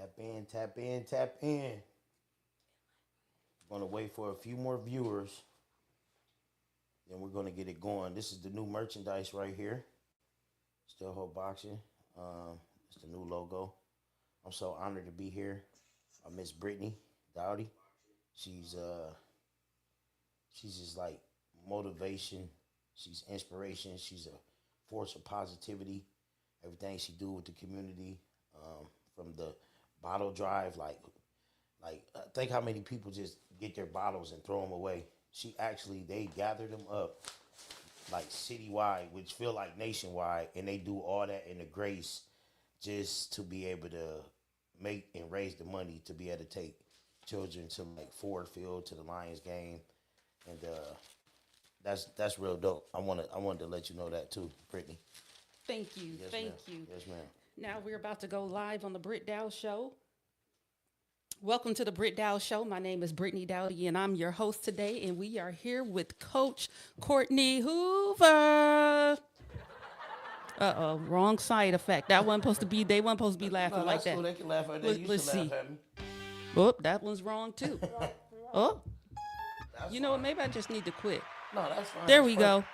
Tap in, tap in, tap in. Gonna wait for a few more viewers. Then we're gonna get it going. This is the new merchandise right here. Still Hope Boxing. It's the new logo. I'm so honored to be here. Miss Brittney Dowdy. She's she's just like motivation. She's inspiration. She's a force of positivity. Everything she do with the community, from the bottle drive, like think how many people just get their bottles and throw them away. They gather them up like citywide, which feel like nationwide, and they do all that in the grace just to be able to make and raise the money to be able to take children to like Ford Field to the Lions game, and that's real dope. I wanted to let you know that too, Brittney. Thank you. Yes, Thank ma'am. you. Yes, ma'am. Now we're about to go live on the Britdow Show. Welcome to the Britdow Show. My name is Brittney Dowdy, and I'm your host today. And we are here with Coach Courtney Hoover. Uh-oh, wrong side effect. That wasn't supposed to be. They weren't supposed to be laughing No, like that's that. cool. They can laugh at. They used Let's to laugh see. at me. Oh, that one's wrong too. Oh, That's you know what? fine. Maybe I just need to quit. No, that's fine. There That's we perfect. go.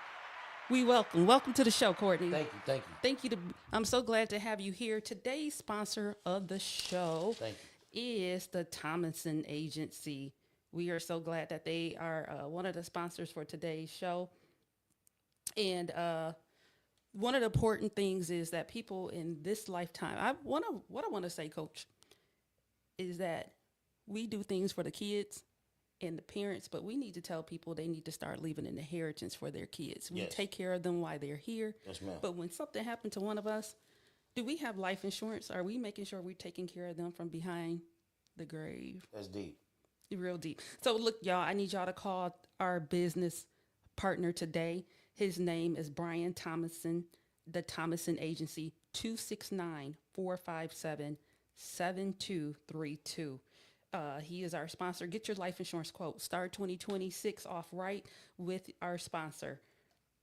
We welcome to the show, Courtney. Thank you. Thank you. Thank you. I'm so glad to have you here. Today's sponsor of the show Thank is the Thomason Agency. We are so glad that they are one of the sponsors for today's show. And one of the important things is that people in this lifetime, what I want to say, Coach, is that we do things for the kids and the parents, but we need to tell people they need to start leaving an inheritance for their kids. We Yes. take care of them while they're here. Yes, ma'am. But when something happened to one of us, do we have life insurance? Are we making sure we're taking care of them from behind the grave? That's deep. Real deep. So look, y'all, I need y'all to call our business partner today. His name is Brian Thomason, the Thomason Agency, 269-457-7232. He is our sponsor. Get your life insurance quote. Start 2026 off right with our sponsor.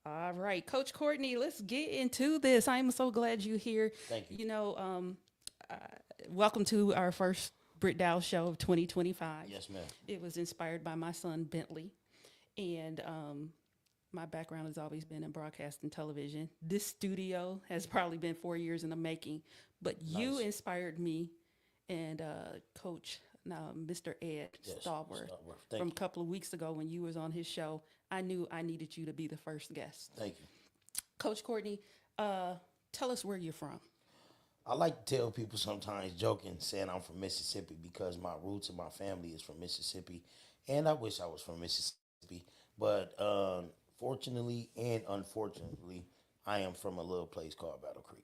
All right, Coach Courtney, let's get into this. I'm so glad you're here. Thank you. You know, welcome to our first Britdow Show of 2025. Yes, ma'am. It was inspired by my son, Bentley. And my background has always been in broadcast and television. This studio has probably been 4 years in the making. But you Nice. inspired me and Coach Mr. Ed Yes. Stallworth Thank from you. a couple of weeks ago when you was on his show. I knew I needed you to be the first guest. Thank you. Coach Courtney, tell us where you're from. I like to tell people sometimes, joking, saying I'm from Mississippi because my roots and my family is from Mississippi, and I wish I was from Mississippi. But fortunately and unfortunately, I am from a little place called Battle Creek.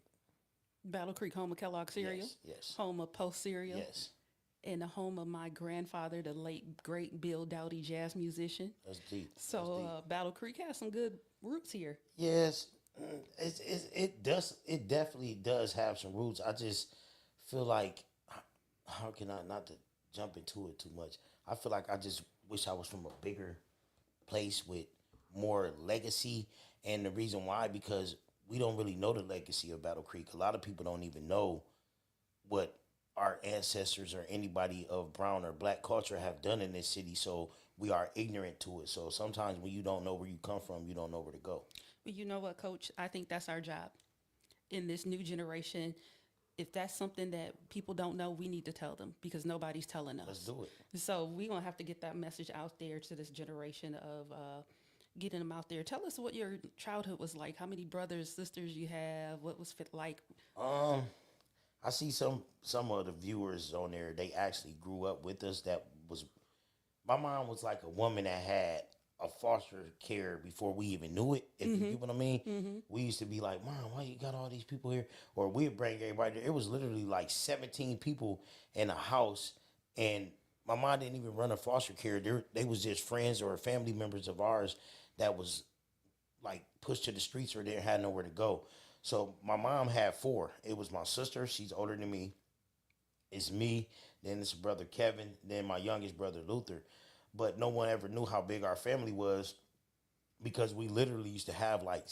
Battle Creek, home of Kellogg cereal, Yes. Yes. home of Post cereal, Yes. and the home of my grandfather, the late great Bill Dowdy, jazz musician. That's deep. That's So deep. Battle Creek has some good roots here. Yes, it definitely does have some roots. I just feel like, how can I, not to jump into it too much, I feel like I just wish I was from a bigger place with more legacy. And the reason why, because we don't really know the legacy of Battle Creek. A lot of people don't even know what our ancestors or anybody of brown or black culture have done in this city. So we are ignorant to it. So sometimes when you don't know where you come from, you don't know where to go. But you know what, Coach? I think that's our job in this new generation. If that's something that people don't know, we need to tell them because nobody's telling us. Let's do it. So we're going to have to get that message out there to this generation of getting them out there. Tell us what your childhood was like. How many brothers, sisters you have? What was fit like? I see some of the viewers on there. They actually grew up with us. My mom was like a woman that had a foster care before we even knew it. If you get what I mean, we used to be like, "Mom, why you got all these people here?" Or we'd bring everybody there. It was literally like 17 people in a house, and my mom didn't even run a foster care. They was just friends or family members of ours that was like pushed to the streets or they had nowhere to go. So my mom had four. It was my sister. She's older than me. It's me. Then it's brother Kevin. Then my youngest brother Luther. But no one ever knew how big our family was because we literally used to have like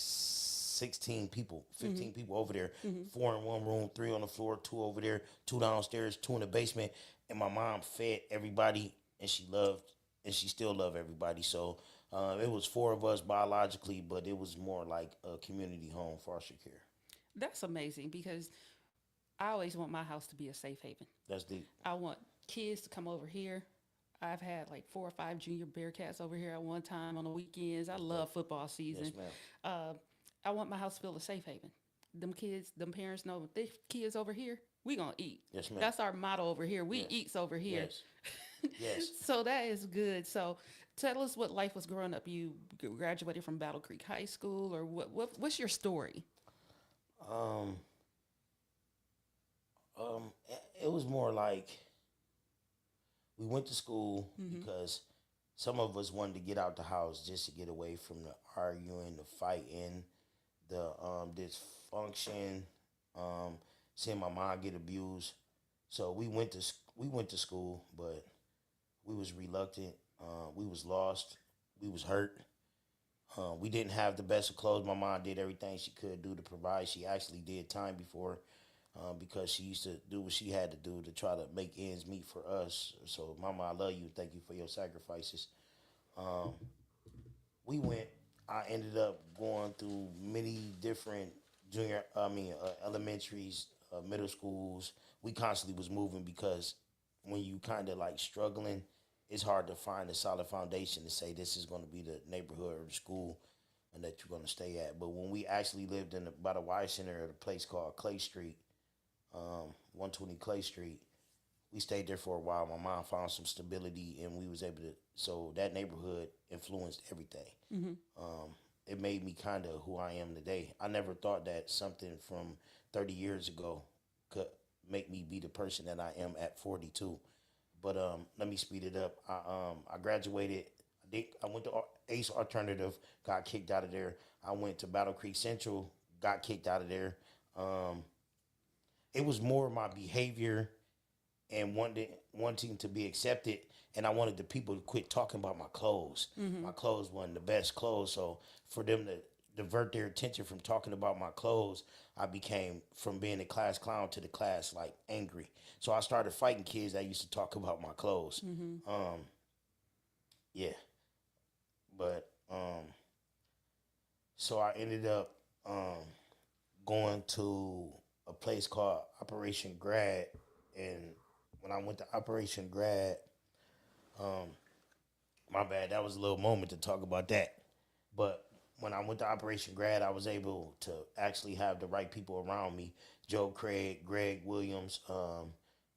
16 people, 15 people over there, 4 in one room, 3 on the floor, 2 over there, 2 downstairs, 2 in the basement. And my mom fed everybody, and she still loved everybody. So it was 4 of us biologically, but it was more like a community home, foster care. That's amazing because I always want my house to be a safe haven. That's deep. I want kids to come over here. I've had like 4 or 5 junior Bearcats over here at one time on the weekends. I love football season. Yes, ma'am. I want my house to feel a safe haven. Them kids, them parents know if they kids over here, we gonna eat. Yes, ma'am. That's our motto over here. We eats over here. Yes. Yes. So that is good. So tell us what life was growing up. You graduated from Battle Creek High School, or what's your story? It was more like we went to school because some of us wanted to get out the house just to get away from the arguing, the fighting, the dysfunction, seeing my mom get abused. So we went to school, but we was reluctant. We was lost. We was hurt. We didn't have the best of clothes. My mom did everything she could do to provide. She actually did time before because she used to do what she had to do to try to make ends meet for us. So, Mama, I love you. Thank you for your sacrifices. I ended up going through many different elementaries, middle schools. We constantly was moving because when you kind of like struggling, it's hard to find a solid foundation to say this is going to be the neighborhood or the school and that you're going to stay at. But when we actually lived by the Y Center at a place called Clay Street, 120 Clay Street, we stayed there for a while. My mom found some stability, and we was able to. So that neighborhood influenced everything. It made me kind of who I am today. I never thought that something from 30 years ago could make me be the person that I am at 42. But let me speed it up. I graduated. I went to Ace Alternative, got kicked out of there. I went to Battle Creek Central, got kicked out of there. It was more my behavior and wanting to be accepted, and I wanted the people to quit talking about my clothes. My clothes wasn't the best clothes, so for them to divert their attention from talking about my clothes, I became from being a class clown to the class like angry. So I started fighting kids that used to talk about my clothes. Yeah, but so I ended up going to a place called Operation Grad, and when I went to Operation Grad, my bad, that was a little moment to talk about that. But when I went to Operation Grad, I was able to actually have the right people around me. Joe Craig, Greg Williams, a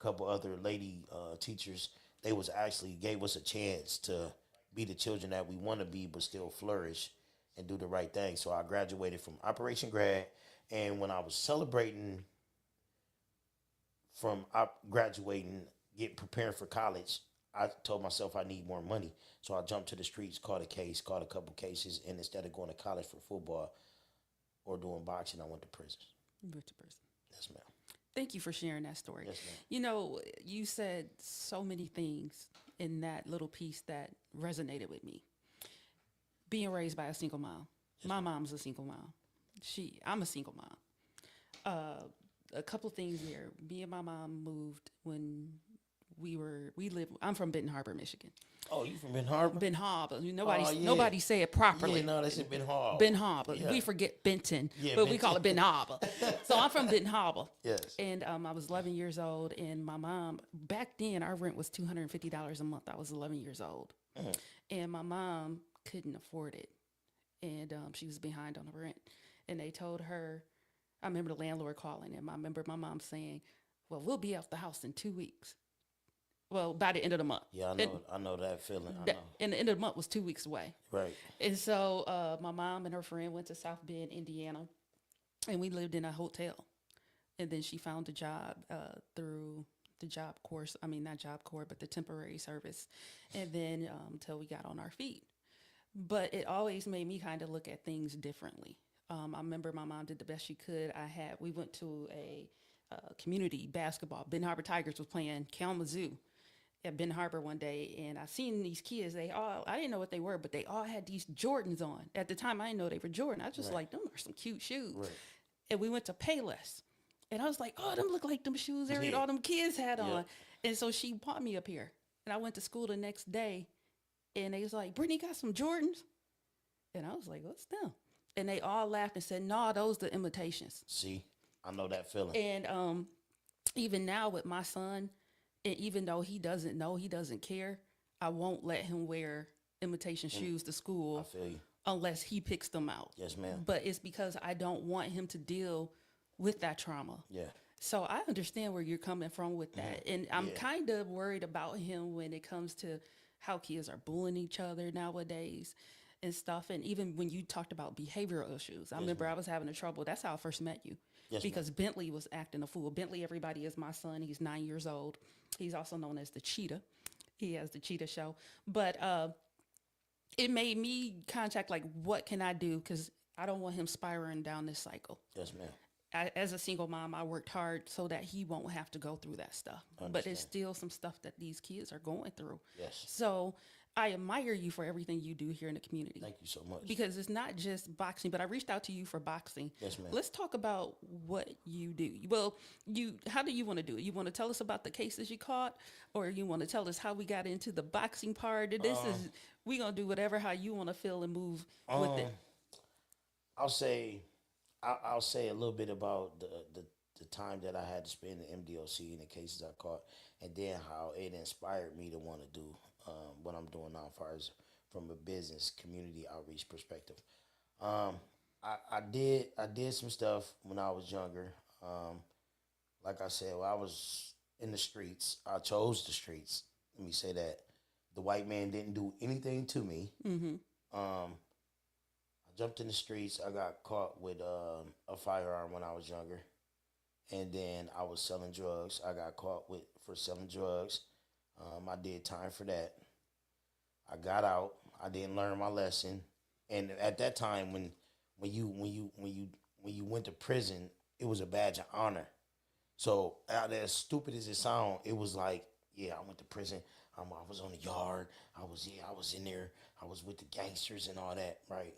couple other lady teachers. They was actually gave us a chance to be the children that we want to be, but still flourish and do the right thing. So I graduated from Operation Grad, and when I was celebrating from graduating, preparing for college, I told myself I need more money. So I jumped to the streets, caught a couple cases, and instead of going to college for football or doing boxing, I went to prison. You went to prison. Yes, ma'am. Thank you for sharing that story. Yes, ma'am. You know, you said so many things in that little piece that resonated with me. Being raised by a single mom. Yes, my mom's a single mom. I'm a single mom. A couple things here. Me and my mom moved when I'm from Benton Harbor, Michigan. Oh, you from Benton Harbor? Benton Harbor. Nobody say it properly. Yeah, no, they said Benton Harbor. Benton Harbor. Yeah. We forget Benton, yeah, but we call it Benton Harbor. So I'm from Benton Harbor. Yes. And I was 11 years old, and my mom, back then, our rent was $250 a month. I was 11 years old. And my mom couldn't afford it. And she was behind on the rent. And they told her, I remember the landlord calling, and I remember my mom saying, well, we'll be out the house in 2 weeks. Well, by the end of the month. Yeah, I know that feeling. And the end of the month was 2 weeks away. Right. And so my mom and her friend went to South Bend, Indiana, and we lived in a hotel. And then she found a job through the job course. I mean, not job corps, but the temporary service. And then until we got on our feet. But it always made me kind of look at things differently. I remember my mom did the best she could. We went to a community basketball. Benton Harbor Tigers was playing Kalamazoo. at Ben Harbor one day, and I seen these kids. I didn't know what they were, but they all had these Jordans on. At the time, I didn't know they were Jordan. I was just like, them are some cute shoes. Right. And we went to Payless. And I was like, oh, them look like them shoes Yeah. all them kids had Yeah. on. And so she brought me up here. And I went to school the next day. And they was like, Brittney got some Jordans? And I was like, what's them? And they all laughed and said, no, those the imitations. See, I know that feeling. And even now with my son, and even though he doesn't know, he doesn't care, I won't let him wear imitation shoes to I school feel you. unless he picks them out. Yes, ma'am. But it's because I don't want him to deal with that trauma. Yeah. So I understand where you're coming from with that. And I'm Yeah. kind of worried about him when it comes to how kids are bullying each other nowadays and stuff. And even when you talked about behavioral issues, I remember I was having a trouble. That's how I first met you. Yes, Because Bentley was acting a fool. Bentley, everybody, is my son. He's 9 years old. He's also known as the Cheetah. He has the Cheetah Show. But it made me contact, like, what can I do? Because I don't want him spiraling down this cycle. Yes, ma'am. As a single mom, I worked hard so that he won't have to go through that stuff. But it's still some stuff that these kids are going through. Yes. So I admire you for everything you do here in the community. Thank you so much. Because it's not just boxing, but I reached out to you for boxing. Yes, ma'am. Let's talk about what you do. Well, how do you want to do it? You want to tell us about the cases you caught, or you want to tell us how we got into the boxing part? We gonna do whatever how you want to feel and move with it. I'll say a little bit about the time that I had to spend in MDOC and the cases I caught, and then how it inspired me to want to do what I'm doing now, as far as from a business community outreach perspective. I did some stuff when I was younger. Like I said, when I was in the streets, I chose the streets. Let me say that. The white man didn't do anything to me. Mm-hmm. I jumped in the streets. I got caught with a firearm when I was younger. And then I was selling drugs. I got caught for selling drugs. I did time for that. I got out. I didn't learn my lesson. And at that time, when you went to prison, it was a badge of honor. So as stupid as it sounds, it was like, yeah, I went to prison. I was on the yard. I was in there. I was with the gangsters and all that, right?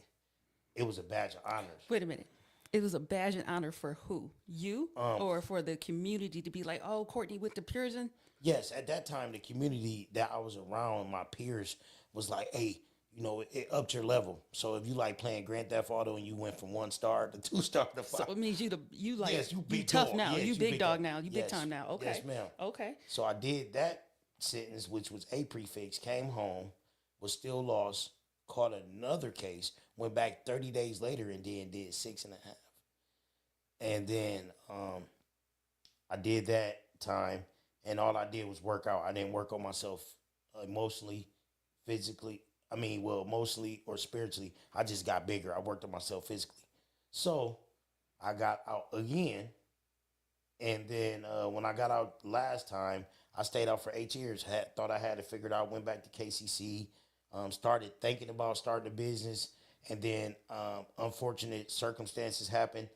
It was a badge of honor. Wait a minute. It was a badge of honor for who? You? Or for the community to be like, oh, Courtney went to prison? Yes, at that time, the community that I was around, my peers, was like, hey, it upped your level. So if you like playing Grand Theft Auto and you went from 1 star to 2 star to 5. So it means you Yes, you big tough dog. now. Yes, you big dog dog. now. You big Yes. time now. Okay. Yes, ma'am. Okay. So I did that sentence, which was a prefix, came home, was still lost, caught another case, went back 30 days later and then did 6.5. And then I did that time, and all I did was work out. I didn't work on myself emotionally, physically. Emotionally or spiritually. I just got bigger. I worked on myself physically. So I got out again. And then when I got out last time, I stayed out for 8 years. Thought I had it figured out. Went back to KCC. Started thinking about starting a business. And then unfortunate circumstances happened.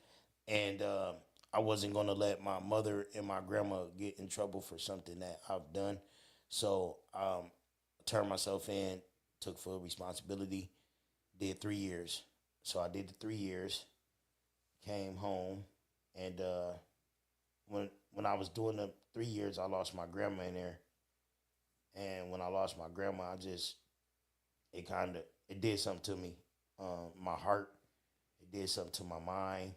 And I wasn't going to let my mother and my grandma get in trouble for something that I've done. So I turned myself in, took full responsibility, did 3 years. So I did the 3 years, came home, and when I was doing the 3 years, I lost my grandma in there. And when I lost my grandma, it did something to me. My heart, it did something to my mind.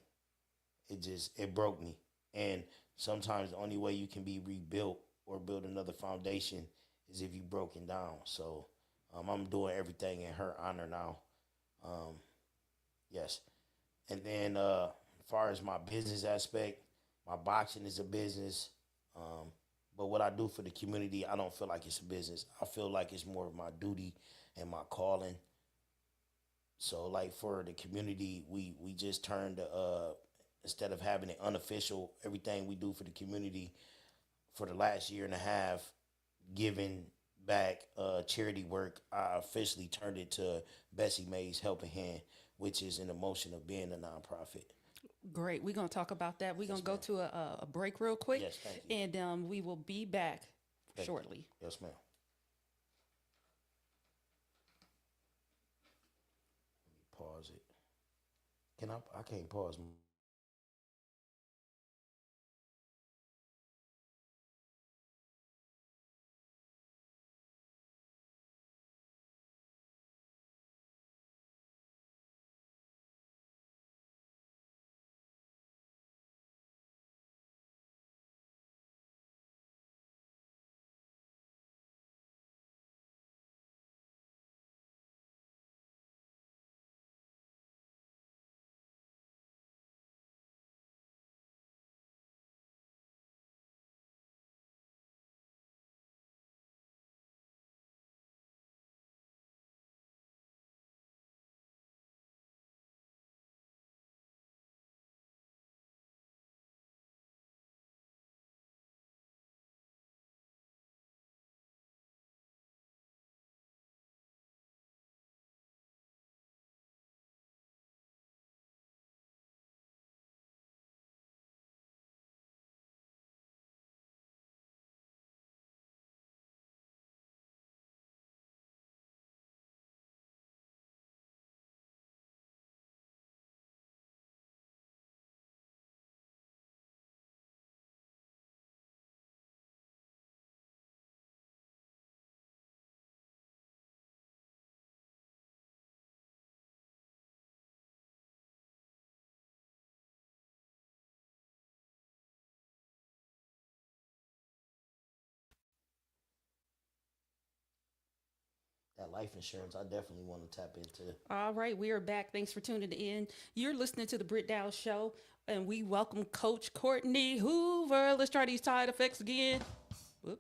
It broke me. And sometimes the only way you can be rebuilt or build another foundation is if you're broken down. So I'm doing everything in her honor now. Yes. And then as far as my business aspect, my boxing is a business. But what I do for the community, I don't feel like it's a business. I feel like it's more of my duty and my calling. So like for the community, we just turned instead of having it unofficial, everything we do for the community for the last year and a half, giving back charity work, I officially turned it to Bessie Mae's Helping Hand, which is an emotion of being a nonprofit. Great. We're going to talk about that. We're going to go to a break real quick. Yes, thank you. And we will be back shortly. Yes, ma'am. Pause it. Can I? I can't pause. That life insurance, I definitely want to tap into. All right, we are back. Thanks for tuning in. You're listening to the Britdow Show, and we welcome Coach Courtney Hoover. Let's try these side effects again. Whoop.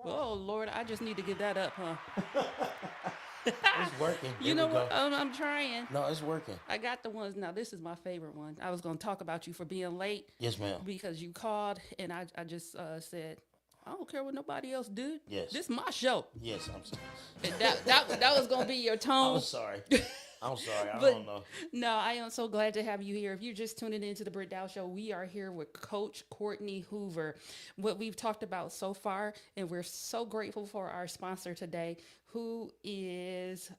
Oh, Lord, I just need to give that up, huh? It's working. You know what? I'm trying. No, it's working. I got the ones. Now, this is my favorite one. I was going to talk about you for being late. Yes, ma'am. Because you called, and I just said, I don't care what nobody else did. Yes. This is my show. Yes, I'm sorry. And that was going to be your tone. I'm sorry. I'm sorry. I But don't know. no, I am so glad to have you here. If you're just tuning into the Britdow Show, we are here with Coach Courtney Hoover. What we've talked about so far, and we're so grateful for our sponsor today, who is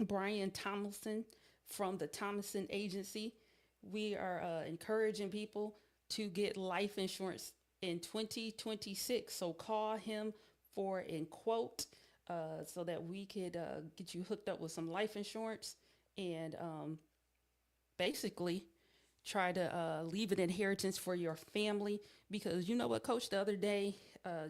Brian Tomlinson from the Tomlinson Agency. We are encouraging people to get life insurance in 2026. So call him for a quote so that we could get you hooked up with some life insurance and basically try to leave an inheritance for your family. Because you know what, Coach, the other day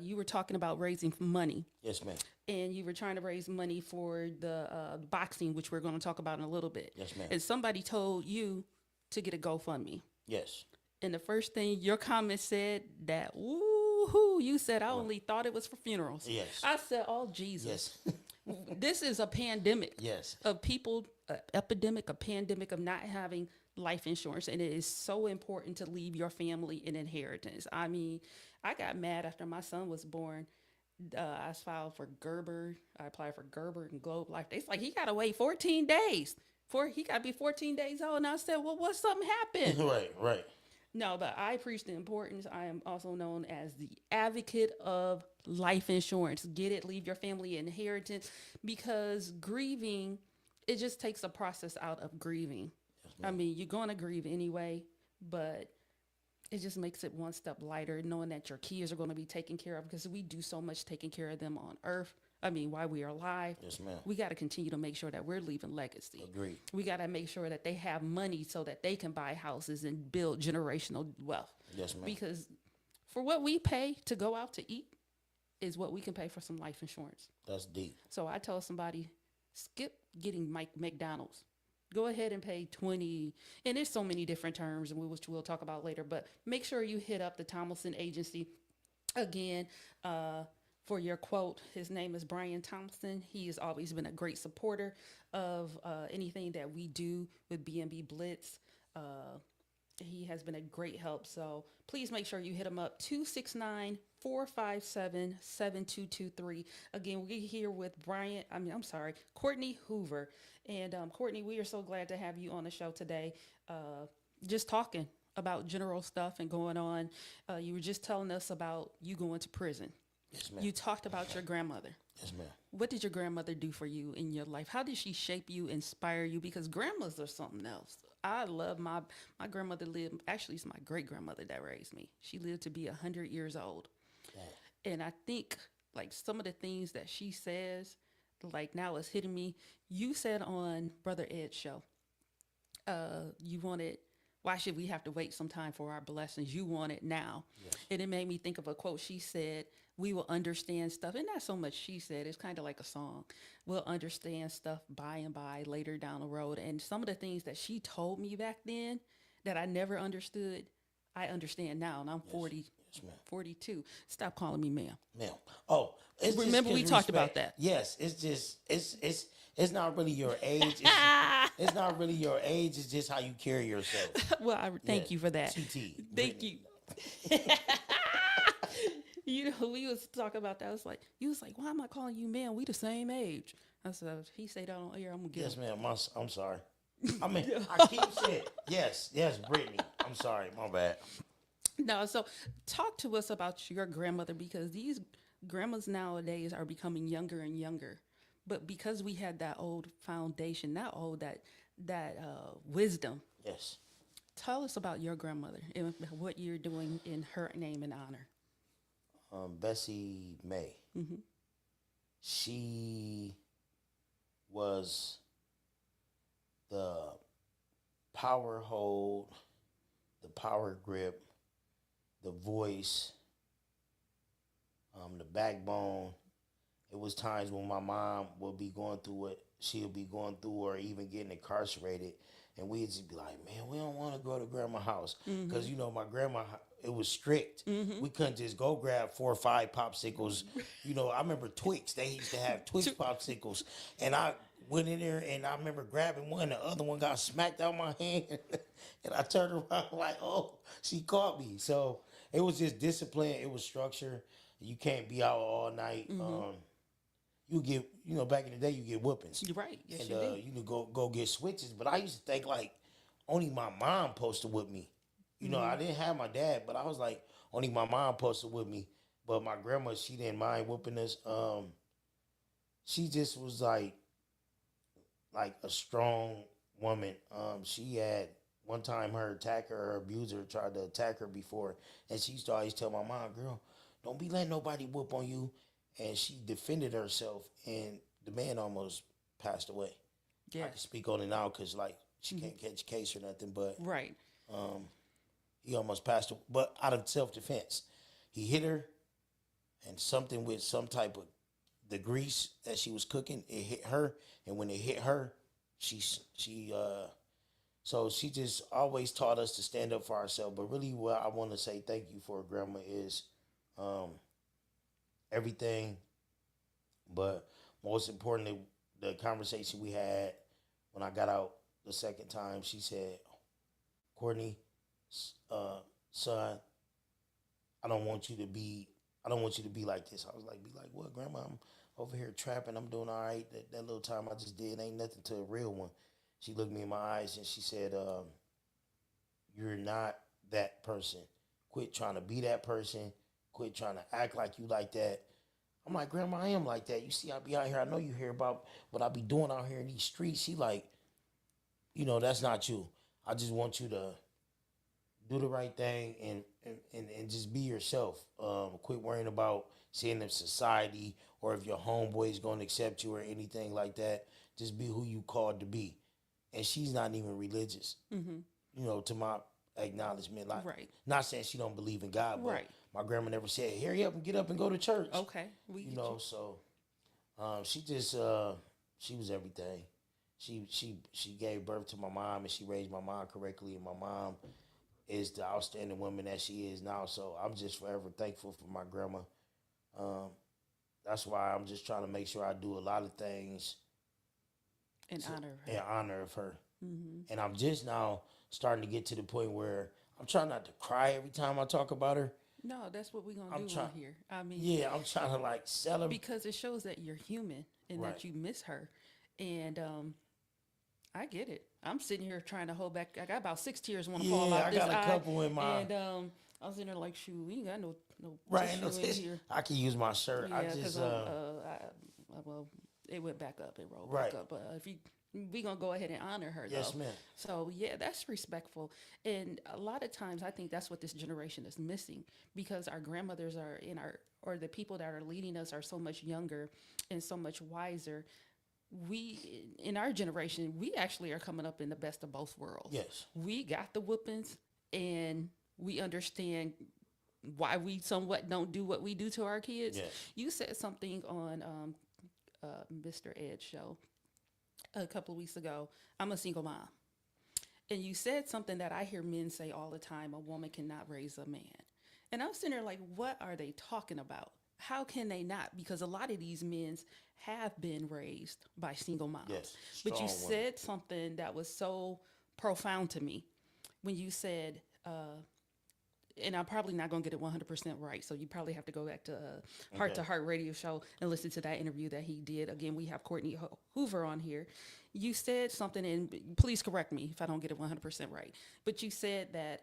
you were talking about raising money. Yes, ma'am. And you were trying to raise money for the boxing, which we're going to talk about in a little bit. Yes, ma'am. And somebody told you to get a GoFundMe. Yes. And the first thing your comment said that, woohoo, you said, I only thought it was for funerals. Yes. I said, oh, Jesus. Yes. This is a pandemic. Yes. Of people, a pandemic of not having life insurance. And it is so important to leave your family an inheritance. I mean, I got mad after my son was born. I filed for Gerber. I applied for Gerber and Globe Life. It's like, he got to wait 14 days. He got to be 14 days old. And I said, well, what, something happened? Right. No, but I preach the importance. I am also known as the advocate of life insurance. Get it, leave your family inheritance, because grieving, it just takes a process out of grieving. Yes, I mean, you're going to grieve anyway, but it just makes it one step lighter, knowing that your kids are going to be taken care of, because we do so much taking care of them on earth. I mean, while we are alive, Yes, ma'am. we got to continue to make sure that we're leaving legacy. Agreed. We got to make sure that they have money so that they can buy houses and build generational wealth. Yes, ma'am. Because for what we pay to go out to eat is what we can pay for some life insurance. That's deep. So I tell somebody, skip getting McDonald's. Go ahead and pay 20. And there's so many different terms, which we'll talk about later. But make sure you hit up the Tomlinson Agency. Again, for your quote, his name is Brian Thompson. He has always been a great supporter of anything that we do with B&B Blitz. He has been a great help. So please make sure you hit him up, 269-457-7223. Again, we're here with Courtney Hoover. And Courtney, we are so glad to have you on the show today. Just talking about general stuff and going on. You were just telling us about you going to prison. Yes, ma'am. You talked about your grandmother. Yes, ma'am. What did your grandmother do for you in your life? How did she shape you, inspire you? Because grandmas are something else. I love my grandmother lived. Actually, it's my great grandmother that raised me. She lived to be 100 years old, and I think like some of the things that she says, like now it's hitting me. You said on Brother Ed's show, you wanted. Why should we have to wait some time for our blessings? You want it now. Yes. And it made me think of a quote. She said, we will understand stuff. And not so much she said, it's kind of like a song. We'll understand stuff by and by later down the road. And some of the things that she told me back then that I never understood, I understand now. And I'm 40, Yes, ma'am. 42. Stop calling me ma'am. Ma'am. Oh, it's Remember just we 'cause talked respect. about that. Yes, it's just it's not really your age. It's not really your age. It's just how you carry yourself. Well, I thank you for that. TT. Thank Brittney. you. You know, we was talking about that. I was like, you was like, why am I calling you man? We the same age. I said, if he say that on air, I'm gonna get Yes, him. ma'am. I'm sorry. I mean, I keep saying yes, Brittney. I'm sorry. My bad. No, so talk to us about your grandmother because these grandmas nowadays are becoming younger and younger. But because we had that old foundation, not old, that wisdom. Yes. Tell us about your grandmother and what you're doing in her name and honor. Bessie May. Mm-hmm. She was the power hold, the power grip, the voice, the backbone. It was times when my mom would be going through what she'll be going through or even getting incarcerated. And we'd just be like, man, we don't want to go to grandma's house. Because, you know, my grandma, it was strict. We couldn't just go grab 4 or 5 popsicles. You know, I remember Twix. They used to have Twix popsicles. And I went in there and I remember grabbing one. The other one got smacked out my hand. And I turned around like, oh, she caught me. So it was just discipline. It was structure. You can't be out all night. You get, you know, back in the day, you get whoopings. You're right. Yes, And you did. you could go get switches. But I used to think like only my mom supposed to whip me. You know, I didn't have my dad, but I was like, only my mom supposed to whip me. But my grandma, she didn't mind whooping us. She just was like a strong woman. She had one time her attacker, her abuser, tried to attack her before, and she used to always tell my mom, "Girl, don't be letting nobody whoop on you." And she defended herself, and the man almost passed away. Yeah. I can speak on it now because like she can't catch a case or nothing, but Right. he almost passed away. But out of self-defense, he hit her, and something with some type of the grease that she was cooking, it hit her, and when it hit her, so she just always taught us to stand up for ourselves. But really, what I want to say thank you for, Grandma, is everything. But most importantly, the conversation we had when I got out the second time, she said, "Courtney, son, I don't want you to be like this." I was like, "Be like what, Grandma? I'm over here trapping. I'm doing all right. That little time I just did ain't nothing to a real one." She looked me in my eyes and she said, "You're not that person. Quit trying to be that person. Quit trying to act like you like that." I'm like, "Grandma, I am like that. You see, I be out here. I know you hear about what I be doing out here in these streets." She like, "You know, that's not you. I just want you to do the right thing and just be yourself. Quit worrying about seeing if society or if your homeboy is going to accept you or anything like that. Just be who you called to be." And she's not even religious, you know, to my acknowledgement. Like, Right. not saying she don't believe in God, but Right. my grandma never said, "Hurry up and get up and go to church." Okay. You know, so she just she was everything. She gave birth to my mom and she raised my mom correctly, and my mom is the outstanding woman that she is now. So I'm just forever thankful for my grandma. That's why I'm just trying to make sure I do a lot of things In honor of her. in honor of her. And I'm just now starting to get to the point where I'm trying not to cry every time I talk about her. No, that's what we're going to do trying- on here. I mean, Yeah, I'm trying to like celebrate. because it shows that you're human and Right. that you miss her. And I get it. I'm sitting here trying to hold back. I got about 6 tears want to fall Yeah, out I this got a eye. couple in my. And I was in there like, shoot, we ain't got no Right. tissue No, in here. I can use my shirt. Yeah, I because just well, it went back up, it rolled right. back up. But if you, we gonna go ahead and honor her Yes, though. ma'am. So yeah, that's respectful. And a lot of times, I think that's what this generation is missing because our grandmothers are in our, or the people that are leading us are so much younger and so much wiser. We in our generation, we actually are coming up in the best of both worlds. Yes. We got the whoopings, and we understand why we somewhat don't do what we do to our kids. Yes. You said something on Mr. Ed's show a couple of weeks ago. I'm a single mom. And you said something that I hear men say all the time, a woman cannot raise a man. And I'm sitting there like, what are they talking about? How can they not? Because a lot of these men have been raised by single moms. Yes. But you Strong women. said something that was so profound to me when you said, and I'm probably not going to get it 100% right. So you probably have to go back to Heart to Heart radio show and listen to that interview that he did. Again, we have Courtney Hoover on here. You said something, and please correct me if I don't get it 100% right. But you said that,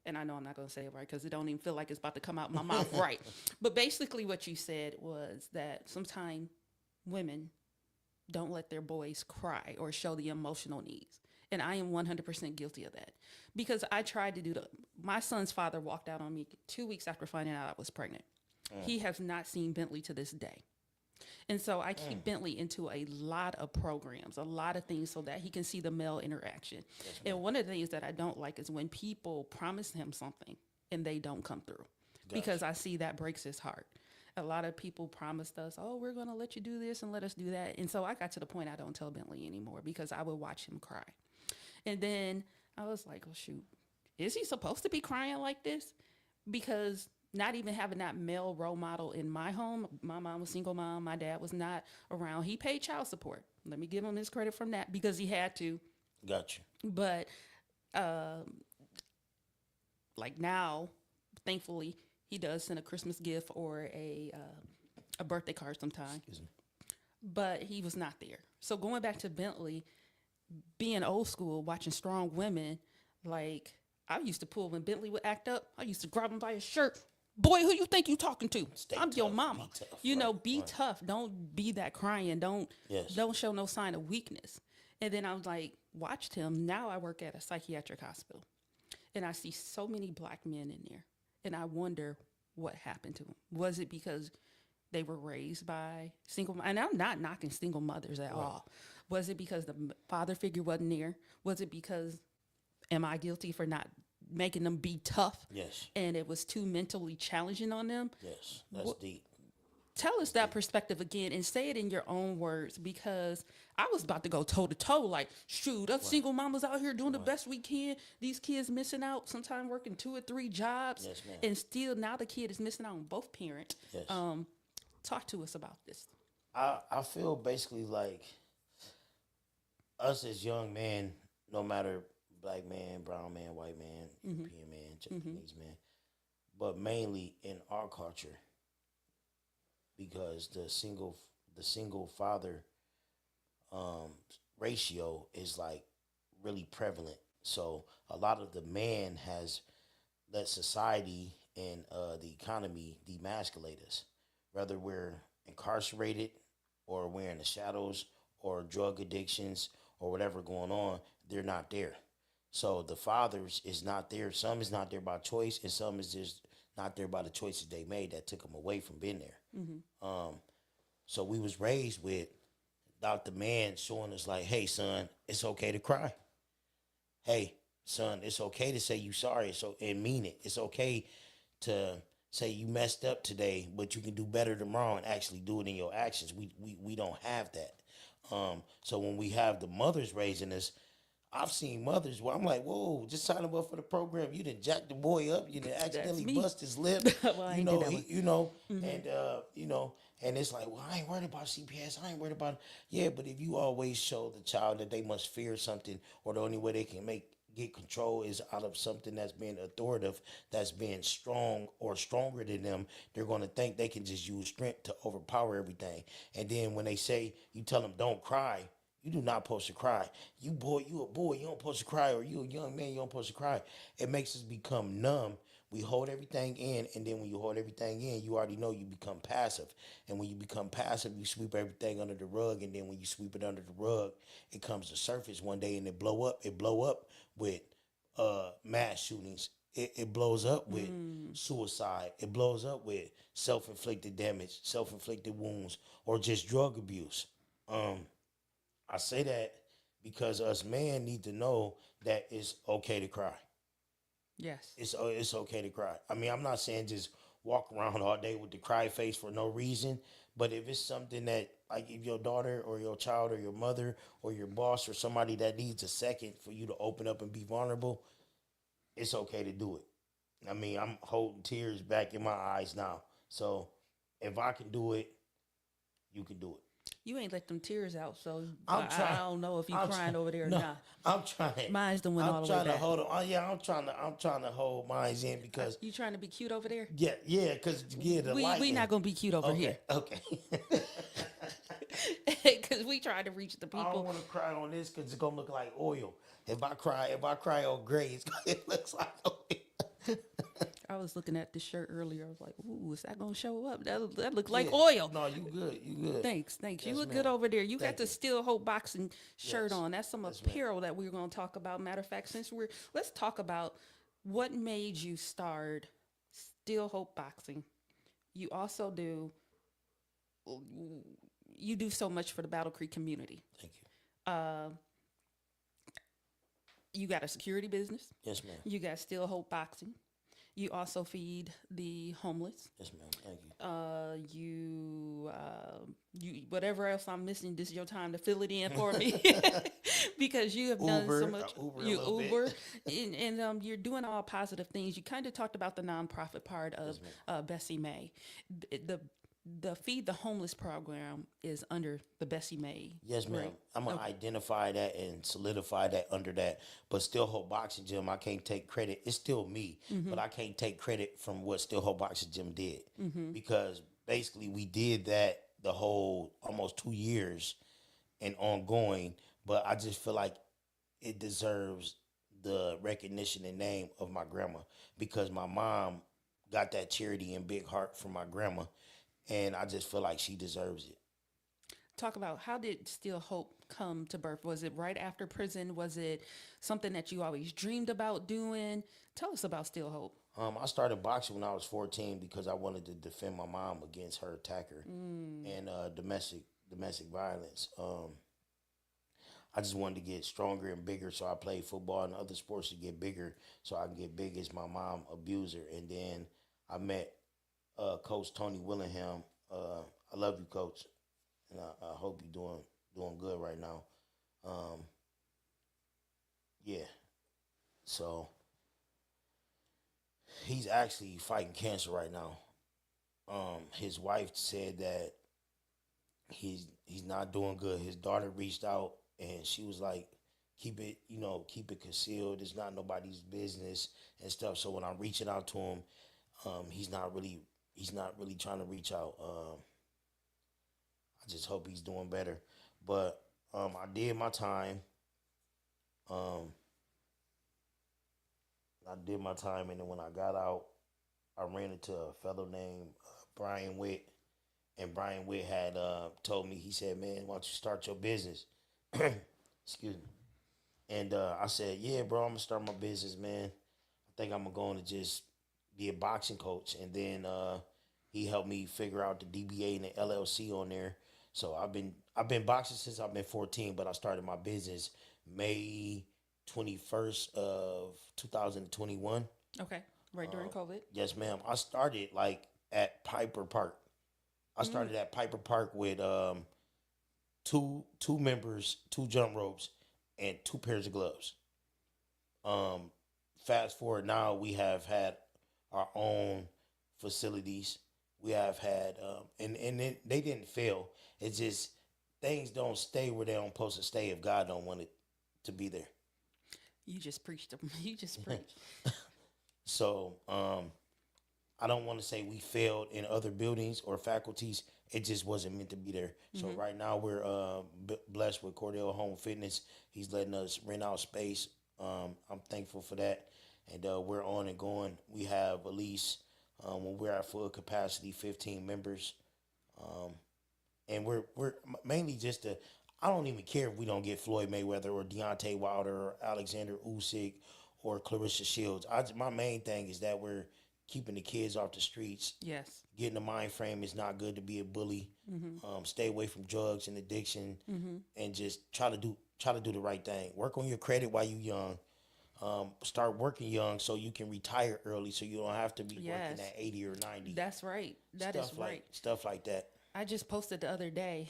and I know I'm not going to say it right because it don't even feel like it's about to come out my mouth right. But basically what you said was that sometimes women don't let their boys cry or show the emotional needs. And I am 100% guilty of that because I tried to do my son's father walked out on me 2 weeks after finding out I was pregnant. He has not seen Bentley to this day. And so I keep Bentley into a lot of programs, a lot of things so that he can see the male interaction. Yes, and one of the things that I don't like is when people promise him something and they don't come through because I see that breaks his heart. A lot of people promised us, oh, we're going to let you do this and let us do that. And so I got to the point I don't tell Bentley anymore because I would watch him cry. And then I was like, oh, shoot, is he supposed to be crying like this? Because not even having that male role model in my home, my mom was a single mom, my dad was not around. He paid child support. Let me give him his credit from that because he had to. Gotcha. But like now, thankfully, he does send a Christmas gift or a birthday card sometime. Excuse me. But he was not there. So going back to Bentley, being old school, watching strong women, like I used to pull when Bentley would act up. I used to grab him by his shirt. Boy, who you think you talking to? I'm tough, your mama. tough, you know, right, be right. tough. Don't be that crying. Don't show no sign of weakness. And then I was like, watched him. Now I work at a psychiatric hospital. And I see so many black men in there. And I wonder what happened to them. Was it because they were raised by single, and I'm not knocking single mothers at all. Was it because the father figure wasn't there? Was it because, am I guilty for not making them be tough? Yes. And it was too mentally challenging on them? Yes, that's deep. Tell us that perspective again and say it in your own words because I was about to go toe to toe like, shoot, us single mamas out here doing the best we can. These kids missing out, sometimes working 2 or 3 jobs. Yes, ma'am. And still now the kid is missing out on both parents. Yes. Talk to us about this. I feel basically like us as young men, no matter black man, brown man, white man, European man, Japanese man, but mainly in our culture, because the single father ratio is like really prevalent. So a lot of the man has let society and the economy demasculate us, whether we're incarcerated or we're in the shadows or drug addictions or whatever going on. They're not there. So the fathers is not there. Some is not there by choice, and some is just not there by the choices they made that took them away from being there. So we was raised without the man showing us like, hey, son, it's okay to cry. Hey, son, it's okay to say you sorry and mean it. It's okay to say you messed up today, but you can do better tomorrow and actually do it in your actions. We don't have that. So when we have the mothers raising us, I've seen mothers where I'm like, whoa, just sign him up for the program. You done jacked the boy up. You done accidentally bust his lip. Well, I ain't did that one. And it's like, well, I ain't worried about CPS. I ain't worried about it. Yeah, but if you always show the child that they must fear something, or the only way they can get control is out of something that's being authoritative, that's being strong or stronger than them, they're going to think they can just use strength to overpower everything. And then when they say, you tell them don't cry, You do not supposed to cry. You a boy, you don't supposed to cry, or you a young man, you don't supposed to cry. It makes us become numb. We hold everything in, and then when you hold everything in, you already know you become passive. And when you become passive, you sweep everything under the rug, and then when you sweep it under the rug, it comes to surface one day and it blow up. It blow up with mass shootings. It blows up with suicide. It blows up with self-inflicted damage, self-inflicted wounds, or just drug abuse. I say that because us men need to know that it's okay to cry. Yes. It's okay to cry. I mean, I'm not saying just walk around all day with the cry face for no reason, but if it's something that, like, if your daughter or your child or your mother or your boss or somebody that needs a second for you to open up and be vulnerable, it's okay to do it. I mean, I'm holding tears back in my eyes now. So if I can do it, you can do it. You ain't let them tears out, so I'm trying. I don't know if you I'm crying try- over there or no, not. I'm trying. Mine's the one all I'm the way trying to back. hold on. Oh, yeah, I'm trying to hold mine in because You trying to be cute over there? because the We lighting. not gonna be cute over here Okay. because we try to reach the I don't people. want to cry on this because it's gonna look like oil. If I cry on gray, it looks like oil. I was looking at this shirt earlier. I was like, "Ooh, is that gonna show up? That looks like Yeah. oil." No, you good. You good. Thanks. You Yes, look ma'am. good over there. You got Thank the you. Still Hope boxing shirt Yes. on. That's some Yes, ma'am. apparel that we're going to talk about. Matter of fact, let's talk about what made you start Still Hope Boxing. You also do so much for the Battle Creek community. Thank you. You got a security business. Yes, ma'am. You got Still Hope Boxing. You also feed the homeless. Yes, ma'am. Thank you. You whatever else I'm missing, this is your time to fill it in for me because you have done Uber, so much. Uber a You little bit. Uber, and you're doing all positive things. You kind of talked about the nonprofit part of Bessie May. The Feed the Homeless program is under the Bessie May. Yes, ma'am. Right? I'm gonna identify that and solidify that under that. But Still Hope Boxing Gym, I can't take credit. It's still me, but I can't take credit from what Still Hope Boxing Gym did because basically we did that the whole almost 2 years and ongoing. But I just feel like it deserves the recognition and name of my grandma because my mom got that charity and big heart from my grandma, and I just feel like she deserves it. Talk about how did Still Hope come to birth? Was it right after prison? Was it something that you always dreamed about doing? Tell us about Still Hope. I started boxing when I was 14 because I wanted to defend my mom against her attacker and domestic violence. I just wanted to get stronger and bigger, so I played football and other sports to get bigger, so I can get big as my mom abuser. And then I met Coach Tony Willingham. I love you, Coach, and I hope you're doing good right now. Yeah, so he's actually fighting cancer right now. His wife said that he's not doing good. His daughter reached out and she was like, keep it concealed. It's not nobody's business and stuff. So when I'm reaching out to him, he's not really trying to reach out. I just hope he's doing better. But I did my time. And then when I got out, I ran into a fellow named Brian Witt, and Brian Witt had told me, he said, "Man, why don't you start your business?" Excuse me. And I said, "Yeah, bro, I'm gonna start my business, man. I think I'm going to just be a boxing coach." And then he helped me figure out the DBA and the LLC on there. So I've been boxing since I've been 14, but I started my business May 21st of 2021. Okay, right during COVID. Yes, ma'am. I started at Piper Park. I started at Piper Park with two members, 2 jump ropes, and 2 pairs of gloves. Fast forward now, we have had our own facilities. We have had, they didn't fail. It's just things don't stay where they're supposed to stay if God don't want it to be there. You just preached them. You just preached. So I don't want to say we failed in other buildings or faculties. It just wasn't meant to be there. So right now we're blessed with Cordell Home Fitness. He's letting us rent out space. I'm thankful for that, and we're on and going. We have at least when we're at full capacity, 15 members, and we're mainly just to. I don't even care if we don't get Floyd Mayweather or Deontay Wilder or Alexander Usyk or Clarissa Shields. My main thing is that we're keeping the kids off the streets. Yes. Getting the mind frame is not good to be a bully. Stay away from drugs and addiction, and just try to do the right thing. Work on your credit while you're young. Start working young so you can retire early, so you don't have to be working at 80 or 90. That's right. That is right. Stuff like that. I just posted the other day,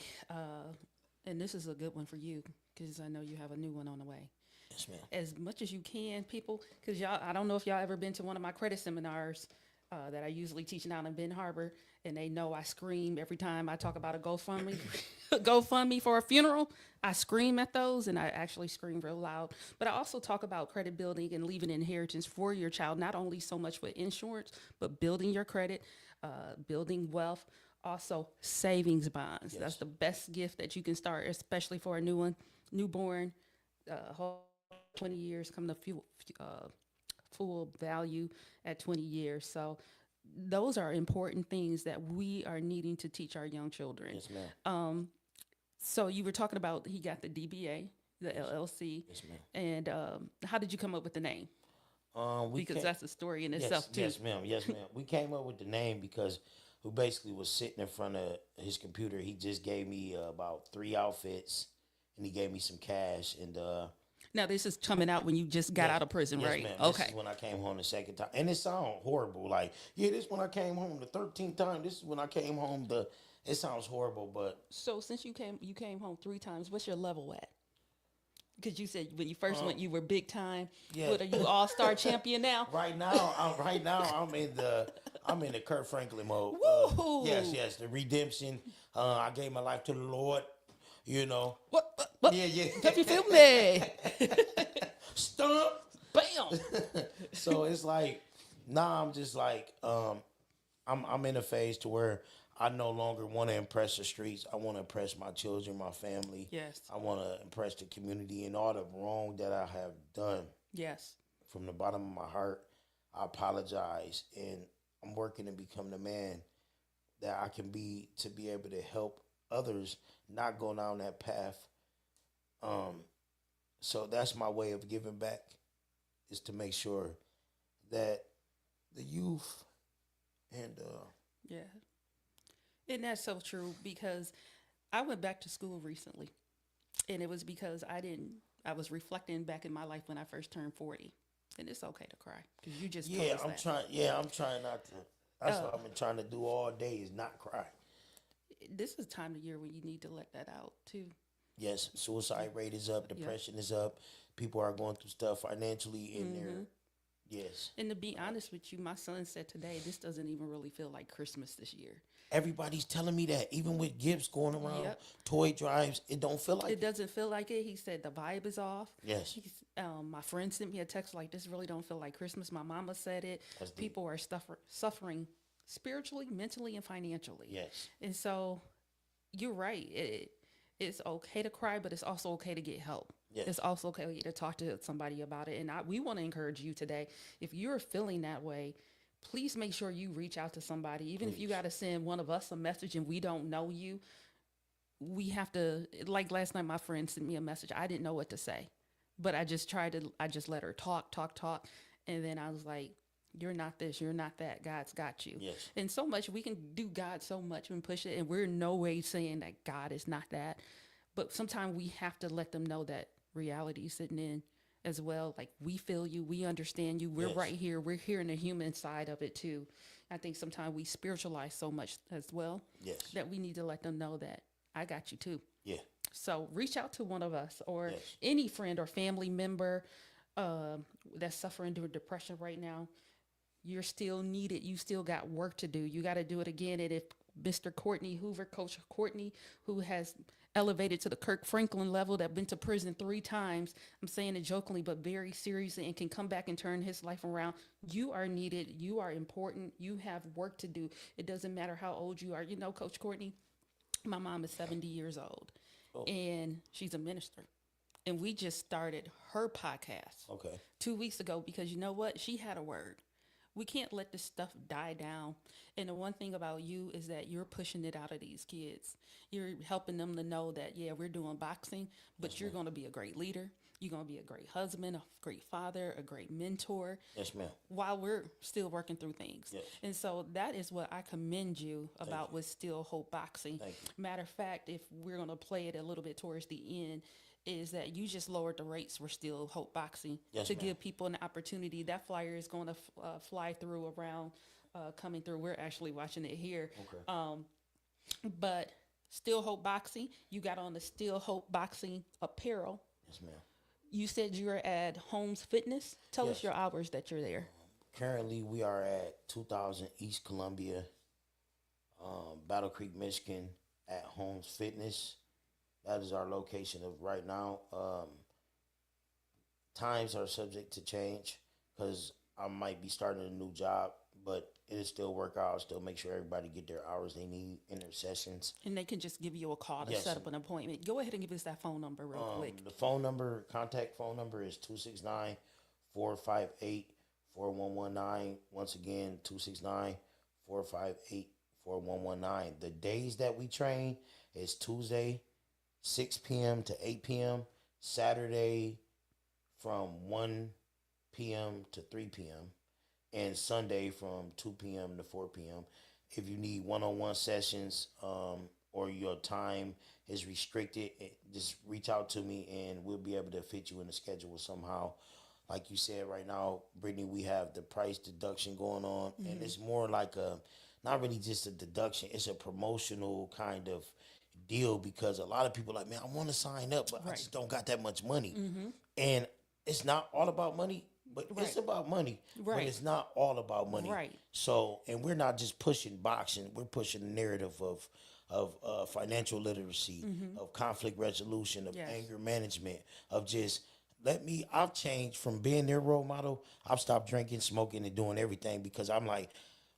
and this is a good one for you because I know you have a new one on the way. Yes, ma'am. As much as you can, people, because I don't know if y'all ever been to one of my credit seminars that I usually teach down in Ben Harbor, and they know I scream every time I talk about a GoFundMe, GoFundMe for a funeral. I scream at those, and I actually scream real loud. But I also talk about credit building and leaving inheritance for your child, not only so much with insurance, but building your credit, building wealth. Also, savings bonds. Yes. That's the best gift that you can start, especially for a newborn. Whole 20 years come to full value at 20 years. So those are important things that we are needing to teach our young children. Yes, ma'am. So you were talking about he got the DBA, the LLC. Yes, ma'am. And how did you come up with the name? Because that's a story in itself, too. Yes, ma'am. Yes, ma'am. We came up with the name because we basically was sitting in front of his computer. He just gave me about 3 outfits, and he gave me some cash. And now this is coming out when you just got out of prison, yes, right? Ma'am. Okay. This is when I came home the second time, and it sounds horrible. Like, yeah, this is when I came home the 13th time. This is when I came home. It sounds horrible, but so since you came home 3 times. What's your level at? Because you said when you first went, you were big time. Yeah. What, are you all-star champion now? Right now, I'm in the Kurt Franklin mode. Woo-hoo. Yes, the redemption. I gave my life to the Lord. You know. What? Yeah. Have you feel me? Stump. Bam. So it's like, I'm just like, I'm in a phase to where I no longer want to impress the streets. I want to impress my children, my family. Yes. I want to impress the community and all the wrong that I have done. Yes. From the bottom of my heart, I apologize, and I'm working to become the man that I can be to be able to help others not go down that path. So that's my way of giving back, is to make sure that the youth and Yeah. And that's so true, because I went back to school recently, and it was because I was reflecting back in my life when I first turned 40. And it's okay to cry, because you just told us that. I'm trying not to. That's what I've been trying to do all day, is not cry. This is time of year when you need to let that out too. Yes, suicide rate is up, depression is up. People are going through stuff financially in there. Yes. And to be honest with you, my son said today, this doesn't even really feel like Christmas this year. Everybody's telling me that, even with gifts going around, toy drives, it don't feel like it. Doesn't feel like it. He said the vibe is off. Yes. My friend sent me a text like, this really don't feel like Christmas. My mama said it. People are suffering spiritually, mentally, and financially. Yes. And so you're right. It's okay to cry, but it's also okay to get help. Yes. It's also okay to talk to somebody about it. And we want to encourage you today. If you're feeling that way, please make sure you reach out to somebody. Even if you got to send one of us a message and we don't know you, we have to, like last night, my friend sent me a message. I didn't know what to say, but I just let her talk. And then I was like, you're not this, you're not that. God's got you. Yes. And so much, we can do God so much and push it. And we're in no way saying that God is not that. But sometimes we have to let them know that reality is sitting in as well. Like, we feel you, we understand you. We're right here. We're here in the human side of it too. I think sometimes we spiritualize so much as well. Yes. That we need to let them know that I got you too. Yeah. So reach out to one of us or any friend or family member that's suffering through depression right now. You're still needed. You still got work to do. You got to do it again. And if Mr. Courtney Hoover, Coach Courtney, who has elevated to the Kirk Franklin level, that been to prison 3 times. I'm saying it jokingly, but very seriously, and can come back and turn his life around. You are needed. You are important. You have work to do. It doesn't matter how old you are. You know, Coach Courtney, my mom is 70 years old, and she's a minister. And we just started her podcast 2 weeks ago because you know what? She had a word. We can't let this stuff die down. And the one thing about you is that you're pushing it out of these kids. You're helping them to know that, yeah, we're doing boxing, but you're going to be a great leader. You're going to be a great husband, a great father, a great mentor. Yes, ma'am. While we're still working through things. Yes. And so that is what I commend you about with Still Hope Boxing. Matter of fact, if we're going to play it a little bit towards the end, is that you just lowered the rates for Still Hope Boxing to give people an opportunity. That flyer is going to fly through around, coming through. We're actually watching it here. But Still Hope Boxing, you got on the Still Hope Boxing apparel. Yes, ma'am. You said you were at Homes Fitness. Tell us your hours that you're there. Currently, we are at 2000 East Columbia, Battle Creek, Michigan, at Homes Fitness. That is our location of right now. Times are subject to change because I might be starting a new job, but it'll still work out. I'll still make sure everybody get their hours they need in their sessions. And they can just give you a call to set up an appointment. Go ahead and give us that phone number real quick. The phone number, contact phone number is 269-458-4119. Once again, 269-458-4119. The days that we train is Tuesday, 6 p.m. to 8 p.m., Saturday from 1 p.m. to 3 p.m., and Sunday from 2 p.m. to 4 p.m. If you need one-on-one sessions or your time is restricted, just reach out to me and we'll be able to fit you in the schedule somehow. Like you said right now, Brittney, we have the price deduction going on, and it's more like not really just a deduction, it's a promotional kind of deal because a lot of people are like, man, I want to sign up, but I just don't got that much money. And it's not all about money, but it's about money. But it's not all about money. So, and we're not just pushing boxing, we're pushing the narrative of financial literacy, of conflict resolution, of anger management, of just I've changed from being their role model. I've stopped drinking, smoking, and doing everything because I'm like,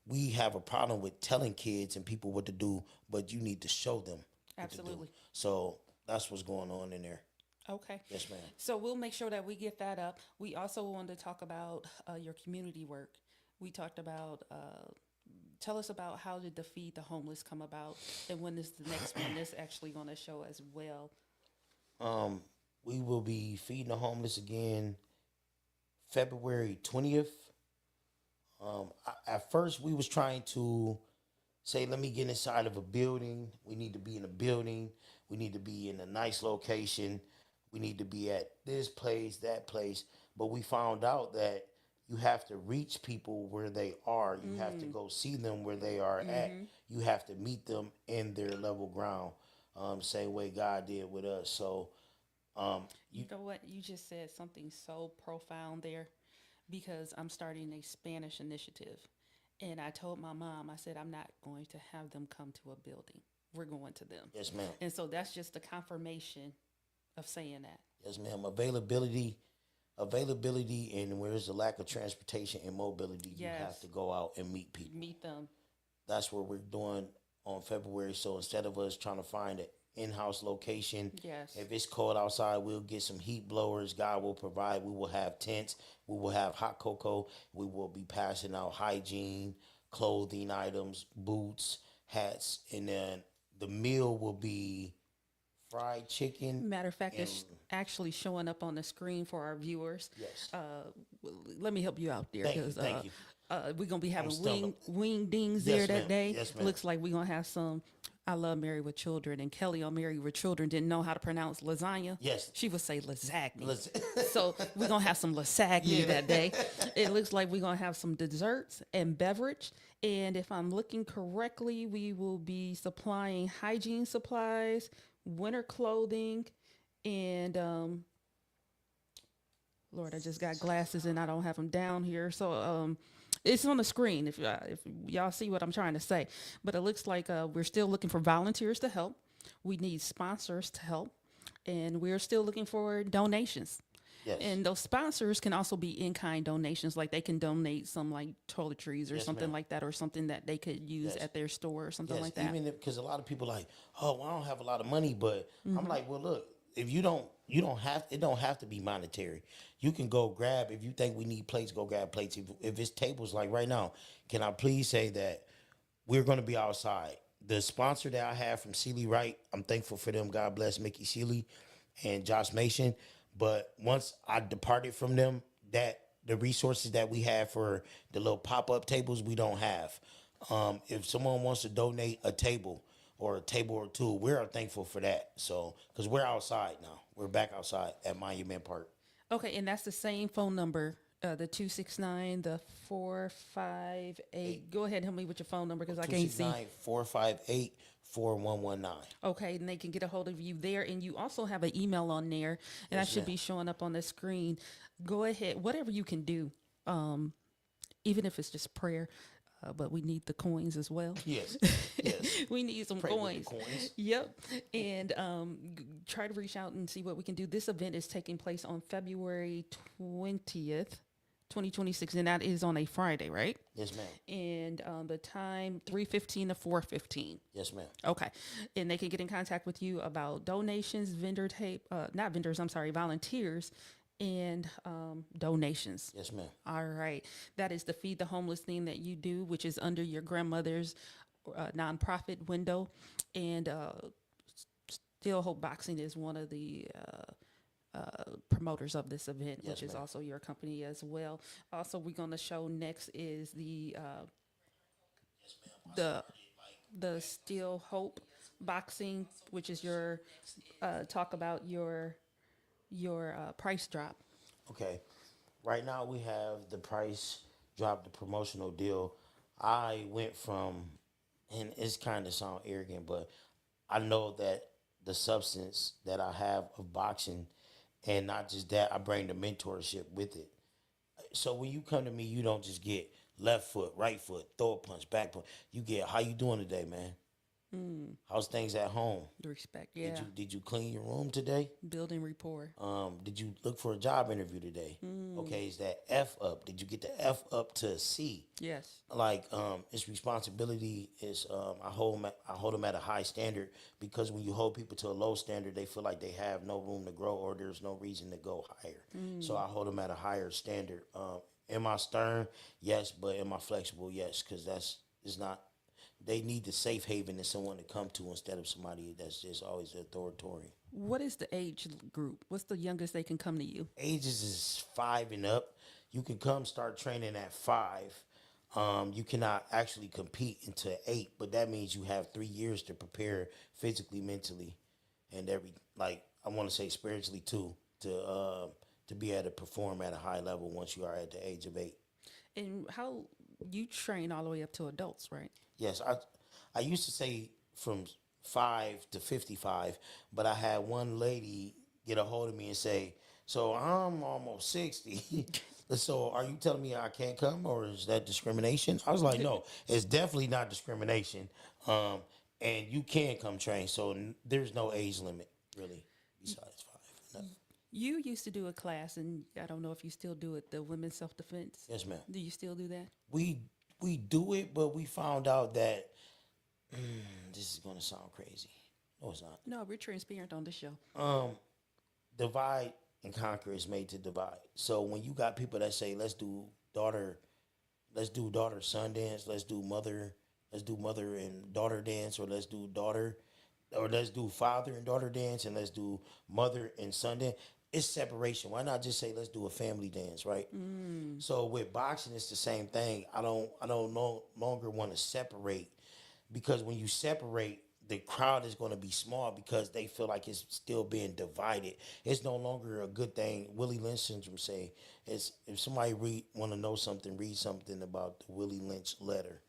we have a problem with telling kids and people what to do, but you need to show them. Absolutely. So that's what's going on in there. Okay. Yes, ma'am. So we'll make sure that we get that up. We also wanted to talk about your community work. We talked about, tell us about how did the Feed the Homeless come about, and when is the next one that's actually going to show as well? We will be feeding the homeless again February 20th. At first, we was trying to say, let me get inside of a building. We need to be in a building. We need to be in a nice location. We need to be at this place, that place. But we found out that you have to reach people where they are. You have to go see them where they are at. You have to meet them in their level ground, same way God did with us. So, you know what? You just said something so profound there, because I'm starting a Spanish initiative. And I told my mom, I said, I'm not going to have them come to a building. We're going to them. Yes, ma'am. And so that's just the confirmation of saying that. Yes, ma'am. Availability, and where there's a lack of transportation and mobility, you have to go out and meet people. Meet them. That's what we're doing on February. So instead of us trying to find an in-house location, if it's cold outside, we'll get some heat blowers. God will provide. We will have tents. We will have hot cocoa. We will be passing out hygiene, clothing items, boots, hats, and then the meal will be fried chicken. Matter of fact, it's actually showing up on the screen for our viewers. Yes. Let me help you out there. Thank you. We're going to be having wing dings there that day. Yes, ma'am. Looks like we're going to have some. I love Married with Children, and Kelly on Married with Children didn't know how to pronounce lasagna. Yes. She would say lasagna. So we're going to have some lasagna that day. It looks like we're going to have some desserts and beverage. And if I'm looking correctly, we will be supplying hygiene supplies, winter clothing, and Lord, I just got glasses and I don't have them down here. So It's on the screen if y'all see what I'm trying to say. But it looks like we're still looking for volunteers to help. We need sponsors to help, and we're still looking for donations. Yes. And those sponsors can also be in-kind donations, like they can donate some like toiletries or Yes, something ma'am. like that, or something that they could use Yes. at their store or something Yes, like that. even because a lot of people like, oh, well, I don't have a lot of money, but I'm like, well, look, if you don't have, it don't have to be monetary. You can go grab if you think we need plates, go grab plates. If it's tables like right now, can I please say that we're going to be outside? The sponsor that I have from Sealy Wright, I'm thankful for them. God bless Mickey Sealy and Josh Mason. But once I departed from them, that the resources that we have for the little pop-up tables, we don't have. If someone wants to donate a table or a table or two, we're thankful for that. So, because we're outside now, we're back outside at Monument Park. Okay, and that's the same phone number, the 269, the 458. Go ahead and help me with your phone number because I can't see. 269-458-4119. Okay, and they can get a hold of you there. And you also have an email on there, and that should be showing up on the screen. Go ahead, whatever you can do, even if it's just prayer. But we need the coins as well. Yes, yes. We need some Pray with the coins. coins. Yep. And try to reach out and see what we can do. This event is taking place on February 20th, 2026, and that is on a Friday, right? Yes, ma'am. And the time 3:15 to 4:15. Yes, ma'am. Okay. And they can get in contact with you about donations, not vendors, I'm sorry, volunteers, and donations. Yes, ma'am. All right. That is the Feed the Homeless thing that you do, which is under your grandmother's nonprofit window. And Still Hope Boxing is one of the promoters of this event, Yes, which is ma'am. also your company as well. Also, we're going to show next is the Still Hope Boxing, which is your talk about your price drop. Okay. Right now we have the price drop, the promotional deal. I went from, and it's kind of sound arrogant, but I know that the substance that I have of boxing, and not just that, I bring the mentorship with it. So when you come to me, you don't just get left foot, right foot, throw a punch, back punch. You get, how you doing today, man? How's things at home? The respect, yeah. Did you clean your room today? Building rapport. Did you look for a job interview today? Okay, is that F up? Did you get the F up to C? Yes. Like, it's responsibility is I hold them at a high standard, because when you hold people to a low standard, they feel like they have no room to grow or there's no reason to go higher. So I hold them at a higher standard. Am I stern? Yes, but am I flexible? Yes, because it's not. They need the safe haven and someone to come to instead of somebody that's just always authoritarian. What is the age group? What's the youngest they can come to you? Ages is 5 and up. You can come start training at 5. You cannot actually compete until 8, but that means you have 3 years to prepare physically, mentally, and I want to say spiritually too, to be able to perform at a high level once you are at the age of 8. And how you train all the way up to adults, right? Yes, I used to say from 5 to 55, but I had one lady get a hold of me and say, so I'm almost 60. So are you telling me I can't come, or is that discrimination? I was like, no, it's definitely not discrimination. And you can come train. So there's no age limit really besides 5. No. You used to do a class, and I don't know if you still do it, the women's self-defense. Yes, ma'am. Do you still do that? We do it, but we found out that this is going to sound crazy. No, it's not. No, we're transparent on this show. Divide and conquer is made to divide. So when you got people that say, let's do daughter son dance, let's do mother and daughter dance, or let's do father and daughter dance, and let's do mother and son dance. It's separation. Why not just say let's do a family dance, right? So with boxing, it's the same thing. I don't no longer want to separate, because when you separate, the crowd is going to be small because they feel like it's still being divided. It's no longer a good thing. Willie Lynch syndrome say, if somebody want to know something, read something about the Willie Lynch letter.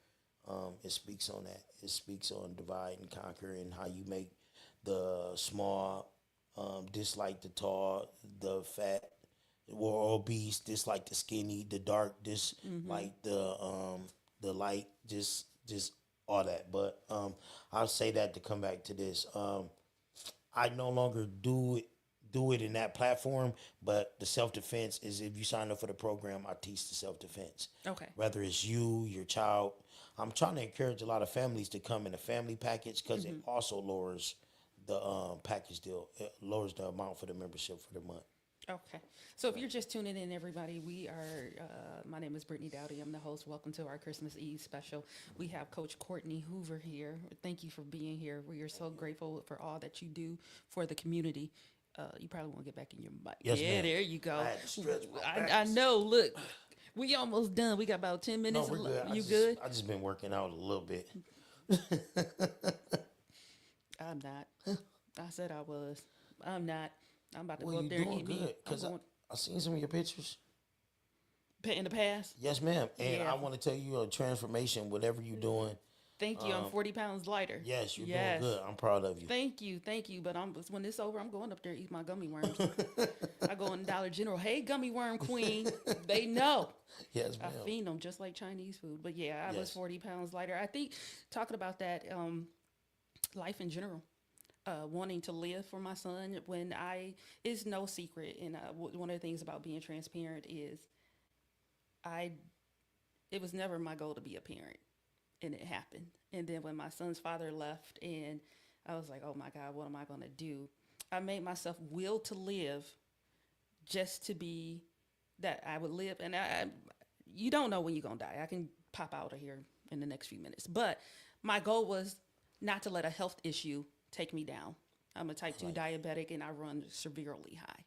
It speaks on that. It speaks on divide and conquer, and how you make the small dislike the tall, the fat Or obese, this like the skinny, the dark, this like the light, just all that. But I'll say that to come back to this. I no longer do it in that platform, but the self defense is if you sign up for the program, I teach the self defense. Okay. Whether it's you, your child, I'm trying to encourage a lot of families to come in a family package because it also lowers the package deal. It lowers the amount for the membership for the month. Okay. So if you're just tuning in, everybody, we are, my name is Brittney Dowdy. I'm the host. Welcome to our Christmas Eve special. We have Coach Courtney Hoover here. Thank you for being here. We are so grateful for all that you do for the community. You probably want to get back in your mic. Yes, yeah, ma'am. there you go. I had to stretch my I know. Look, we almost done. We got about 10 No, minutes. we're good. You good? I just been working out a little bit. I'm not. I said I was. I'm not. I'm about to Well, go you up there and doing eat good me. because I seen some of your pictures. In the past. Yes, ma'am. And Yeah. I want to tell you a transformation, whatever you're doing. Thank you. I'm 40 pounds lighter. Yes, you're doing good. I'm proud of you. Thank you. But when it's over, I'm going up there to eat my gummy worms. I go in Dollar General. Hey, gummy worm queen. They know. Yes, I ma'am. fiend them just like Chinese food. But yeah, I was Yes. 40 pounds lighter. I think talking about that, life in general, wanting to live for my son it's no secret. And one of the things about being transparent is it was never my goal to be a parent. And it happened. And then when my son's father left and I was like, oh my God, what am I going to do? I made myself will to live just to be that I would live. And you don't know when you're going to die. I can pop out of here in the next few minutes. But my goal was not to let a health issue take me down. I'm a type 2 diabetic and I run severely high.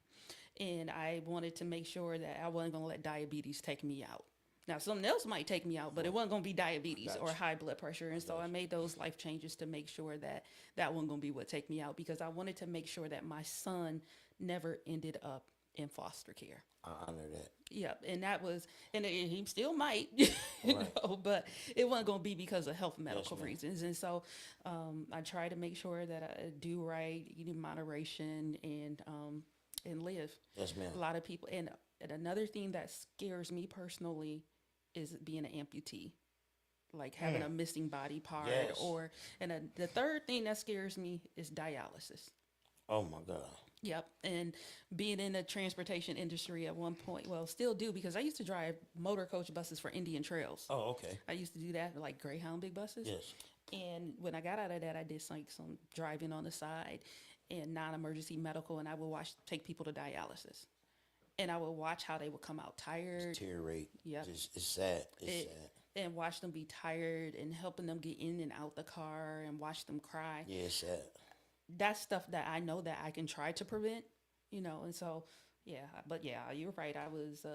And I wanted to make sure that I wasn't going to let diabetes take me out. Now, something else might take me out, but it wasn't going to be diabetes or high blood pressure. And so I made those life changes to make sure that wasn't going to be what take me out because I wanted to make sure that my son never ended up in foster care. I honor that. Yep. And that was, and he still might, Right. but it wasn't going to be because of health medical ma'am. reasons. And so I try to make sure that I do right, eat in moderation and live. Yes, ma'am. A lot of people, and another thing that scares me personally is being an amputee, like having a missing body part, Yes. the third thing that scares me is dialysis. Oh my God. Yep, and being in the transportation industry at one point, well, still do because I used to drive motor coach buses for Indian Trails. Oh, okay. I used to do that, like Greyhound big buses. Yes. And when I got out of that, I did some driving on the side and non-emergency medical, and I would take people to dialysis. And I would watch how they would come out tired. Deteriorate. Yep. It's sad. It's sad. And watch them be tired and helping them get in and out the car and watch them cry. Yeah, it's sad. That's stuff that I know that I can try to prevent, and so, yeah, but yeah, you're right. I was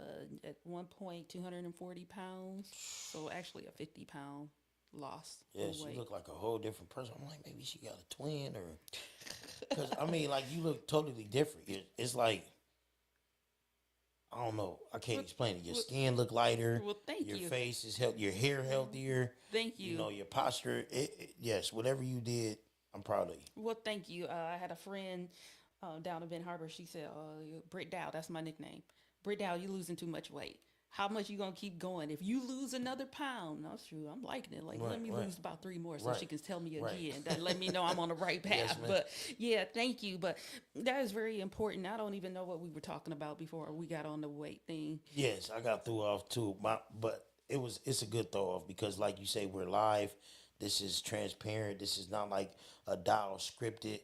at one point 240 pounds. So actually a 50-pound loss. Yes, of weight. you look like a whole different person. I'm like, maybe she got a twin or, because I mean, like you look totally different. It's like, I don't know. I can't explain it. Your skin look lighter. Well, thank your you. face is healthy. Your hair healthier. Thank you. Your posture. Yes, whatever you did, I'm proud of you. Well, thank you. I had a friend down in Ben Harbor. She said, Britdow, that's my nickname. Britdow, you losing too much weight. How much you going to keep going? If you lose another pound, that's true. I'm liking it. Like, let me lose about 3 more so she can tell me again. That let me know I'm on the right path. Yes, but yeah, thank you. But that is very important. I don't even know what we were talking about before we got on the weight thing. Yes, I got threw off too. But it's a good throw off because, like you say, we're live. This is transparent. This is not like a dial scripted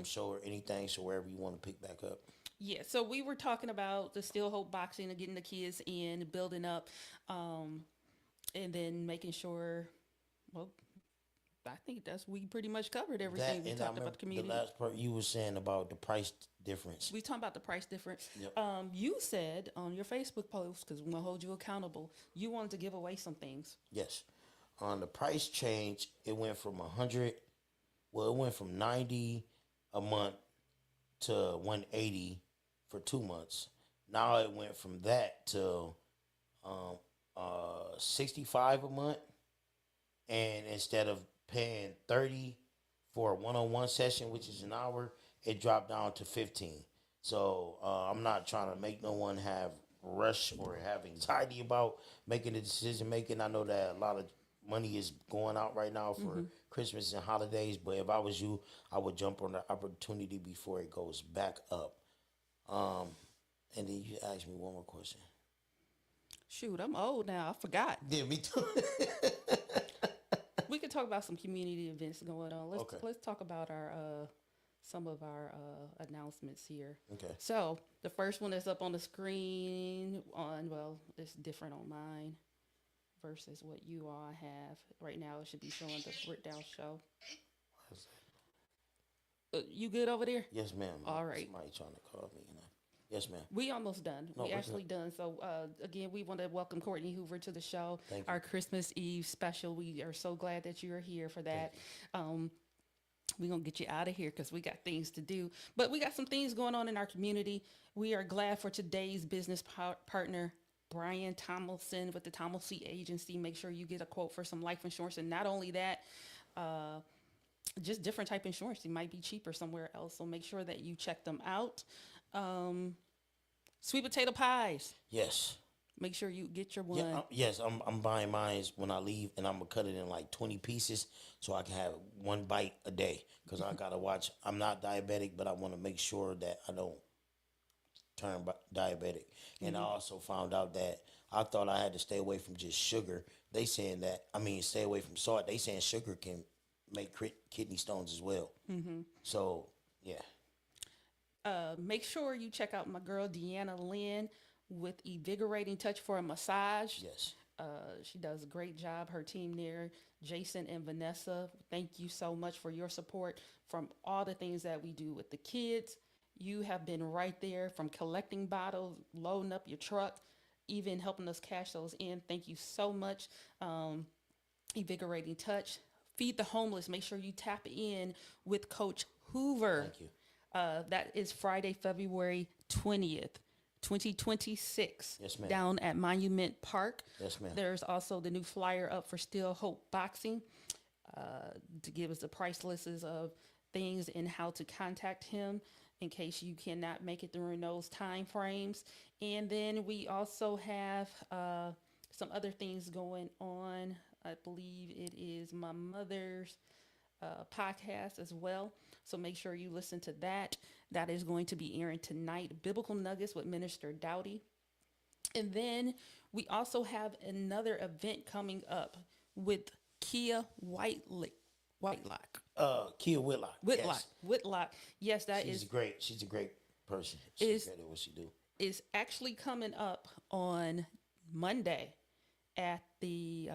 show or anything. So wherever you want to pick back up. Yeah, so we were talking about the Still Hope boxing and getting the kids in, building up, and then making sure, well, I think we pretty much covered everything. We talked about the community. The last part you were saying about the price difference. We talked about the price difference. Yep. You said on your Facebook post, because we're going to hold you accountable, you wanted to give away some things. Yes. On the price change, it went from 100, well, it went from 90 a month to 180 for 2 months. Now it went from that to 65 a month, and instead of paying 30 for a one-on-one session, which is an hour, it dropped down to 15. So I'm not trying to make no one have rush or have anxiety about making the decision making. I know that a lot of money is going out right now for Christmas and holidays, but if I was you, I would jump on the opportunity before it goes back up. Um, and then you asked me one more question. Shoot, I'm old now. I forgot. Yeah, me too. We could talk about some community events going on. Let's Okay. let's talk about our some of our announcements here. Okay. So the first one is up on the screen on, well, it's different on mine versus what you all have right now. It should be showing the Britdow Show. You good over there? Yes, ma'am. All right. Somebody trying to call me. Yes, ma'am. We almost done. No, We we're actually done. So again, we want to welcome Courtney Hoover to the show. Thank you. Our Christmas Eve special. We are so glad that you are here for that. We're going to get you out of here because we got things to do. But we got some things going on in our community. We are glad for today's business partner, Brian Tomlinson with the Tomlinson Agency. Make sure you get a quote for some life insurance. And not only that, just different type insurance. It might be cheaper somewhere else. So make sure that you check them out. Sweet potato pies. Yes. Make sure you get your one. Yeah, yes, I'm buying mine when I leave, and I'm gonna cut it in like 20 pieces so I can have one bite a day. Cause I gotta watch. I'm not diabetic, but I want to make sure that I don't turn diabetic. And I also found out that I thought I had to stay away from just sugar. They saying that stay away from salt. They saying sugar can make kidney stones as well. So yeah. Make sure you check out my girl Deanna Lynn with Invigorating Touch for a Massage. Yes. She does a great job. Her team there, Jason and Vanessa, thank you so much for your support from all the things that we do with the kids. You have been right there from collecting bottles, loading up your truck, even helping us cash those in. Thank you so much. Invigorating Touch. Feed the Homeless. Make sure you tap in with Coach Hoover. Thank you. That is Friday, February 20th. 2026. Yes, ma'am. Down at Monument Park. Yes, ma'am. There's also the new flyer up for Still Hope Boxing to give us the price lists of things and how to contact him in case you cannot make it during those time frames. And then we also have some other things going on. I believe it is my mother's podcast as well. So make sure you listen to that. That is going to be airing tonight. Biblical Nuggets with Minister Dowdy. And then we also have another event coming up with Kia Whitelock. Kia Whitlock. Yes. Whitlock. Yes, She's great. She's a great person. Is- She's great at what she do. Is actually coming up on Monday at the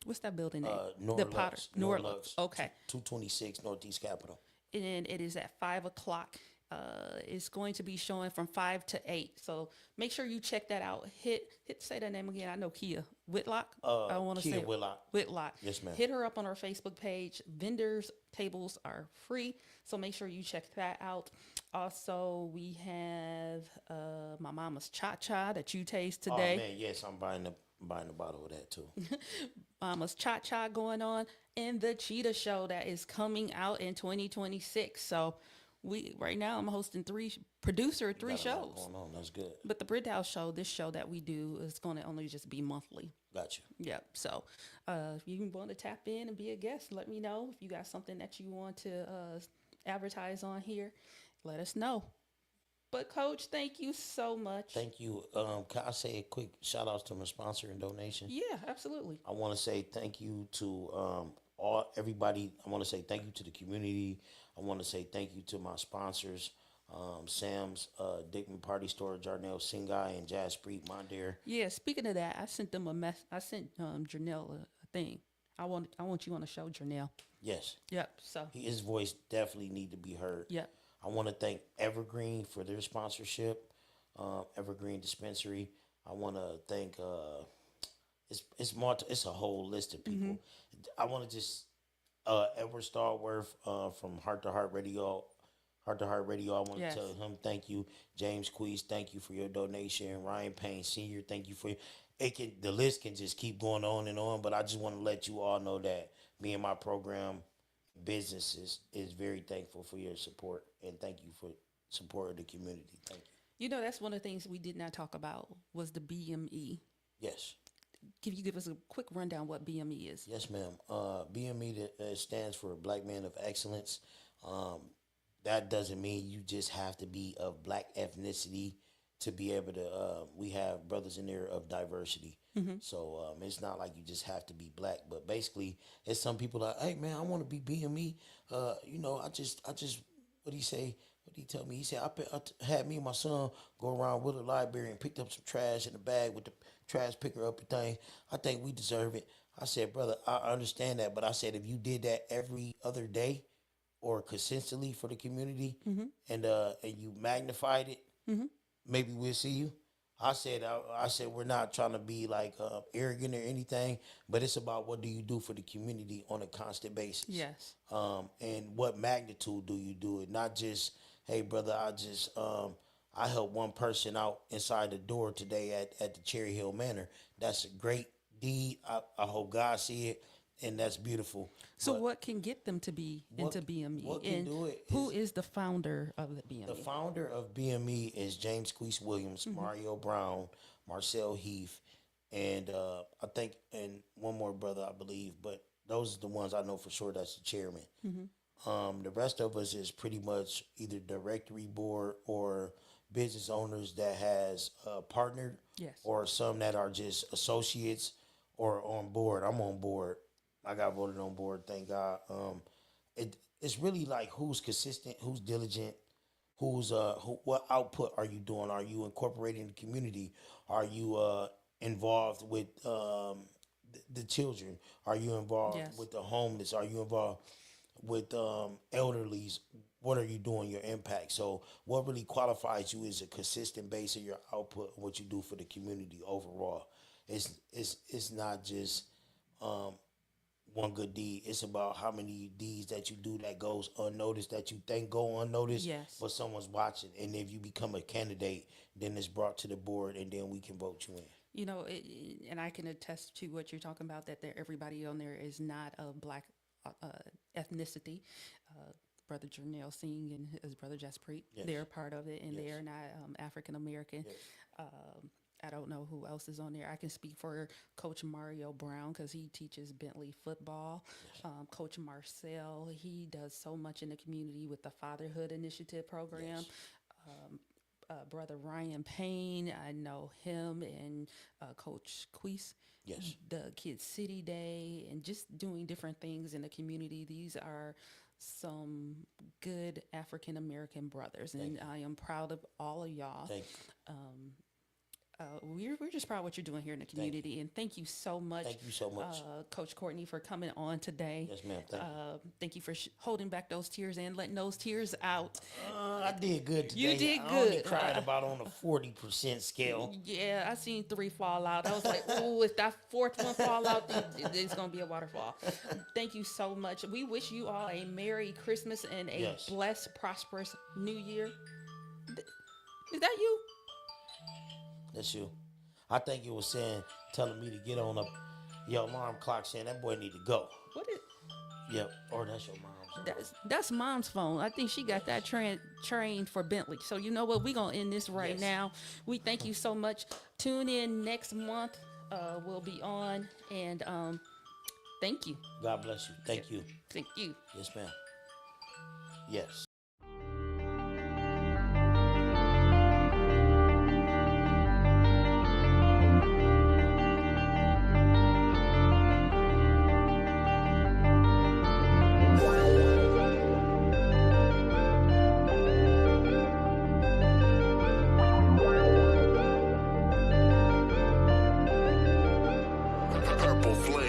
what's that building name? The Potter. Norlux. Okay. 226 Northeast Capitol. And it is at 5:00. It's going to be showing from 5 to 8. So make sure you check that out. Say that name again. I know Kia Whitlock. I want to Kia say Whitlock. Whitlock. Yes, ma'am. Hit her up on our Facebook page. Vendors tables are free, so make sure you check that out. Also, we have my mama's cha-cha that you taste today. Oh man, yes, I'm buying a bottle of that too. Mama's cha-cha going on, and the Cheetah Show that is coming out in 2026. So right now I'm hosting three Got a lot shows. going on. That's good. But the Britdow Show, this show that we do, is going to only just be monthly. Gotcha. Yep. So if you want to tap in and be a guest, let me know. If you got something that you want to advertise on here, let us know. But Coach, thank you so much. Thank you. Can I say a quick shout out to my sponsor and donation? Yeah, absolutely. I want to say thank you to everybody. I want to say thank you to the community. I want to say thank you to my sponsors, Sam's Dickman Party Store, Jarnell Singai, and Jazz Street Mondaire. Yeah, speaking of that, I sent them I sent Janelle a thing. I want you on the show, Janelle. Yes. Yep. So His voice definitely need to be heard. yep. I want to thank Evergreen for their sponsorship, Evergreen Dispensary. I want to thank it's a whole list of people. I want to just Edward Starworth from Heart to Heart Radio. Heart to Heart Radio. I want to Yes. tell him thank you. James Queese, thank you for your donation. Ryan Payne Sr., thank you for the list can just keep going on and on, but I just want to let you all know that me and my program businesses is very thankful for your support, and thank you for support of the community. Thank you. You know, that's one of the things we did not talk about was the BME. Yes. Can you give us a quick rundown what BME is? Yes, ma'am. BME stands for Black Man of Excellence. That doesn't mean you just have to be of Black ethnicity to be able to. We have brothers in there of diversity, so it's not like you just have to be Black. But basically, it's some people like, hey man, I want to be BME. I just. What did he say? What did he tell me? He said I had me and my son go around with a library and picked up some trash in the bag with the trash picker up and thing. I think we deserve it. I said, brother, I understand that, but I said if you did that every other day or consistently for the community, and you magnified it, maybe we'll see you. I said we're not trying to be like arrogant or anything, but it's about what do you do for the community on a constant basis. Yes. And what magnitude do you do it? Not just, hey brother, I helped one person out inside the door today at the Cherry Hill Manor. That's a great deed. I hope God see it, and that's beautiful. So what can get them to be into BME? What can do it? Who is the founder of the BME? The founder of BME is James Queese Williams, Mario Brown, Marcel Heath, and I think, and one more brother, I believe, but those are the ones I know for sure that's the chairman. The rest of us is pretty much either directory board or business owners that has partnered, or some that are just associates or on board. I'm on board. I got voted on board, thank God. It's really like who's consistent, who's diligent, what output are you doing? Are you incorporating the community? Are you involved with the children? Are you involved with the homeless? Are you involved with elderlies? What are you doing, your impact? So what really qualifies you is a consistent base of your output and what you do for the community overall. It's not just one good deed. It's about how many deeds that you do that goes unnoticed, that you think go unnoticed, but someone's watching. And if you become a candidate, then it's brought to the board and then we can vote you in. You know, and I can attest to what you're talking about, that everybody on there is not of Black ethnicity. Brother Jernell Singh and his brother Jaspreet, they're part of it, and they are not African American. I don't know who else is on there. I can speak for Coach Mario Brown because he teaches Bentley football. Coach Marcel, he does so much in the community with the Fatherhood Initiative program. Brother Ryan Payne, I know him, and Coach Queese. The Kids City Day, and just doing different things in the community. These are some good African American brothers, and I am proud of all of y'all. Thank you. We're just proud of what you're doing here in the community, and thank you so much. Thank you so much, Coach Courtney, for coming on today. Yes, ma'am. Thank you for holding back those tears and letting those tears out. I did good today. You did I good. only cried about on a 40% scale. Yeah, I seen 3 fall out. I was like, oh, if that 4th one fall out, then it's going to be a waterfall. Thank you so much. We wish you all a Merry Christmas and a blessed, prosperous New Year. Is that you? That's you. I think it was telling me to get on your alarm clock saying that boy need to go. What is? Yep. Or that's your mom's. That's mom's phone. I think she got that trained for Bentley. So you know what? We're going to end this right now. We thank you so much. Tune in next month. We'll be on. And thank you. God bless you. Thank you. Thank you. Yes, ma'am. Yes. Purple flame.